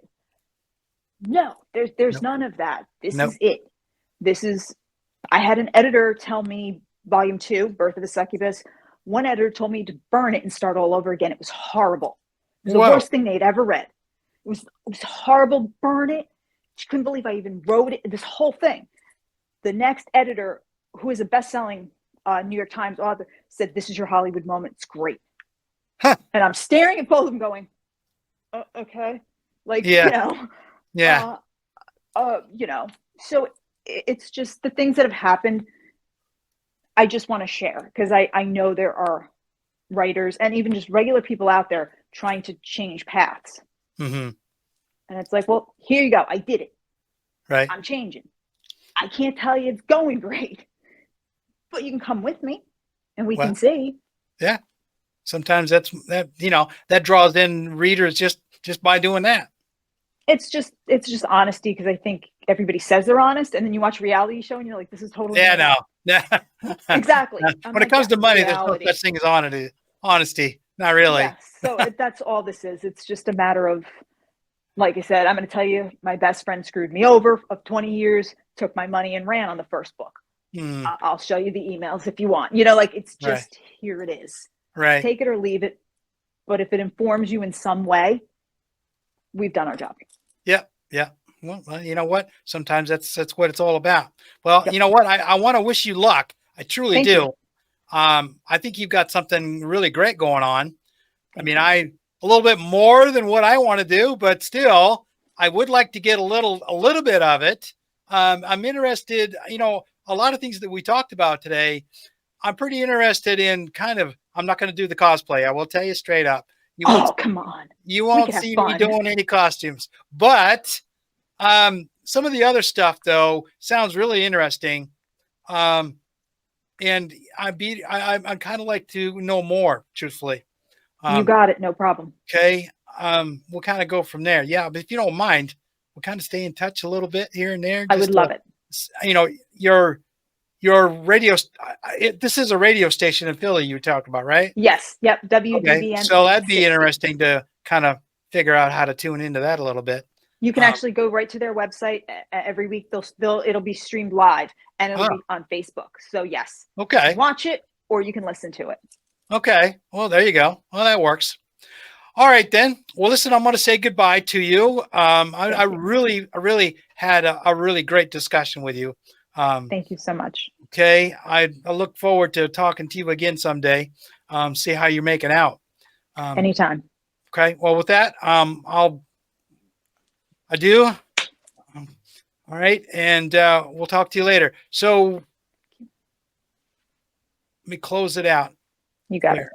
Speaker 2: No, there's
Speaker 1: Nope.
Speaker 2: none of that. This
Speaker 1: Nope.
Speaker 2: is it. This is, I had an editor tell me volume 2, Birth of the Succubus. One editor told me to burn it and start all over again. It was horrible. It was the worst thing they'd ever read. It was horrible. Burn it. She couldn't believe I even wrote it. This whole thing. The next editor, who is a best-selling New York Times author, said, "This is your Hollywood moment. It's great."
Speaker 1: Huh.
Speaker 2: And I'm staring at both of them going, okay. Like,
Speaker 1: Yeah.
Speaker 2: so it's just the things that have happened. I just want to share because I know there are writers and even just regular people out there trying to change paths.
Speaker 1: Mm-hmm.
Speaker 2: And it's like, well, here you go. I did it.
Speaker 1: Right.
Speaker 2: I'm changing. I can't tell you it's going great, but you can come with me and we can see.
Speaker 1: Yeah. Sometimes that draws in readers just by doing that.
Speaker 2: It's just honesty, because I think everybody says they're honest, and then you watch a reality show and you're like, this is totally exactly.
Speaker 1: When it comes to money, reality. There's no such thing as honesty. Not really.
Speaker 2: Yeah, so that's all this is. It's just a matter of, like I said, I'm going to tell you, my best friend screwed me over of 20 years, took my money and ran on the first book. I'll show you the emails if you want. It's just, here it is.
Speaker 1: Right.
Speaker 2: Take it or leave it. But if it informs you in some way, we've done our job.
Speaker 1: Yeah. Yeah. Well, you know what? Sometimes that's what it's all about. Well, You know what? I want to wish you luck. I truly do. I think you've got something really great going on. I mean, a little bit more than what I want to do, but still, I would like to get a little bit of it. I'm interested, a lot of things that we talked about today. I'm pretty interested in I'm not going to do the cosplay. I will tell you straight up.
Speaker 2: Come on.
Speaker 1: You won't see me doing any costumes, but some of the other stuff though sounds really interesting. And I'd kind of like to know more, truthfully.
Speaker 2: You got it. No problem.
Speaker 1: Okay. We'll kind of go from there. Yeah. But if you don't mind, we'll kind of stay in touch a little bit here and there.
Speaker 2: I would love it.
Speaker 1: Your radio, this is a radio station in Philly you talked about, right?
Speaker 2: Yes. Yep. WDBN.
Speaker 1: Okay. So that'd be interesting to kind of figure out how to tune into that a little bit.
Speaker 2: You can actually go right to their website every week. It'll be streamed live and it'll be on Facebook. So yes.
Speaker 1: Okay.
Speaker 2: Watch it or you can listen to it.
Speaker 1: Okay. Well, there you go. Well, that works. All right, then. Well, listen, I'm going to say goodbye to you. I really had a really great discussion with you.
Speaker 2: Thank you so much.
Speaker 1: Okay. I look forward to talking to you again someday. See how you're making out.
Speaker 2: Anytime.
Speaker 1: Okay. Well, with that, I do. All right. And we'll talk to you later. So let me close it out.
Speaker 2: You got it.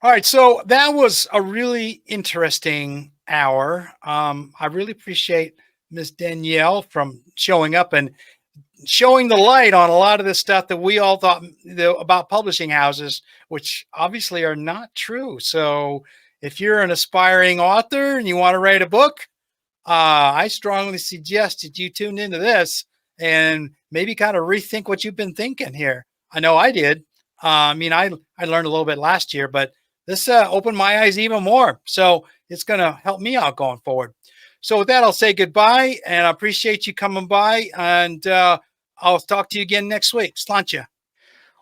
Speaker 1: All right. So that was a really interesting hour. I really appreciate Miss Danielle from showing up and showing the light on a lot of this stuff that we all thought about publishing houses, which obviously are not true. So if you're an aspiring author and you want to write a book, I strongly suggest that you tune into this and maybe kind of rethink what you've been thinking here. I know I did. I learned a little bit last year, but this opened my eyes even more. So it's going to help me out going forward. So with that, I'll say goodbye and I appreciate you coming by, and I'll talk to you again next week. Sláinte.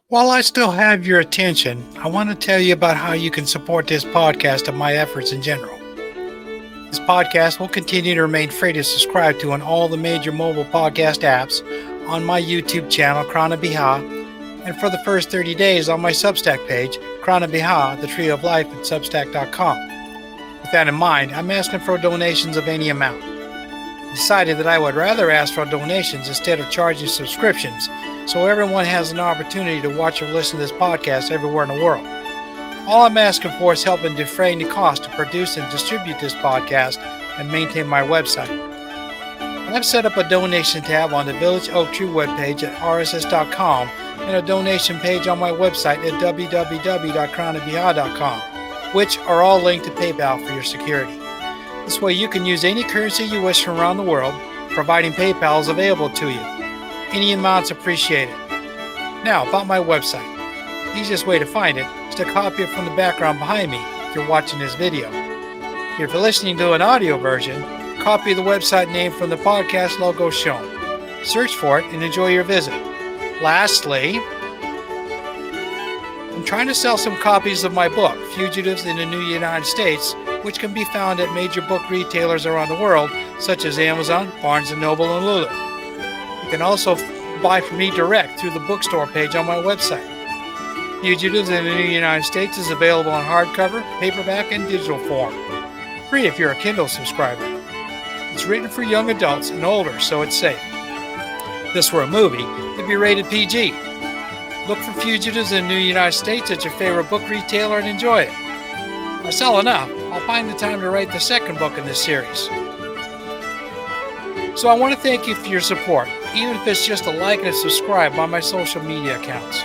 Speaker 1: While I still have your attention, I want to tell you about how you can support this podcast and my efforts in general. This podcast will continue to remain free to subscribe to on all the major mobile podcast apps, on my YouTube channel, Krana Biha, and for the first 30 days on my Substack page, Krana Biha, the Tree of Life at Substack.com. With that in mind, I'm asking for donations of any amount. I decided that I would rather ask for donations instead of charging subscriptions, so everyone has an opportunity to watch or listen to this podcast everywhere in the world. All I'm asking for is help in defraying the cost to produce and distribute this podcast and maintain my website. I've set up a donation tab on the Village Oak Tree webpage at rss.com and a donation page on my website at www.kranabiha.com, which are all linked to PayPal for your security. This way you can use any currency you wish from around the world, providing PayPal is available to you. Any amount's appreciated. Now, about my website. The easiest way to find it is to copy it from the background behind me if you're watching this video. If you're listening to an audio version, copy the website name from the podcast logo shown. Search for it and enjoy your visit. Lastly, I'm trying to sell some copies of my book, Fugitives in the New United States, which can be found at major book retailers around the world, such as Amazon, Barnes & Noble, and Lulu. You can also buy from me direct through the bookstore page on my website. Fugitives in the New United States is available in hardcover, paperback, and digital form. Free if you're a Kindle subscriber. It's written for young adults and older, so it's safe. If this were a movie, it'd be rated PG. Look for Fugitives in the New United States at your favorite book retailer and enjoy it. If I sell enough, I'll find the time to write the second book in this series. So I want to thank you for your support, even if it's just a like and a subscribe on my social media accounts.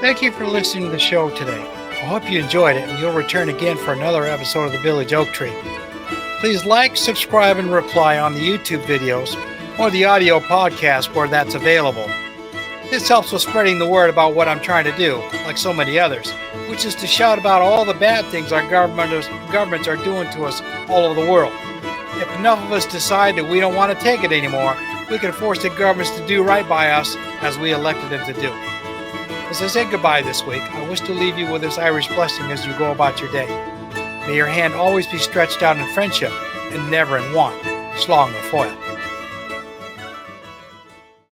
Speaker 1: Thank you for listening to the show today. I hope you enjoyed it and you'll return again for another episode of the Village Oak Tree. Please like, subscribe, and reply on the YouTube videos or the audio podcast where that's available. This helps with spreading the word about what I'm trying to do, like so many others, which is to shout about all the bad things our governments are doing to us all over the world. If enough of us decide that we don't want to take it anymore, we can force the governments to do right by us as we elected them to do. As I say goodbye this week, I wish to leave you with this Irish blessing as you go about your day. May your hand always be stretched out in friendship and never in want. Slán go fóill.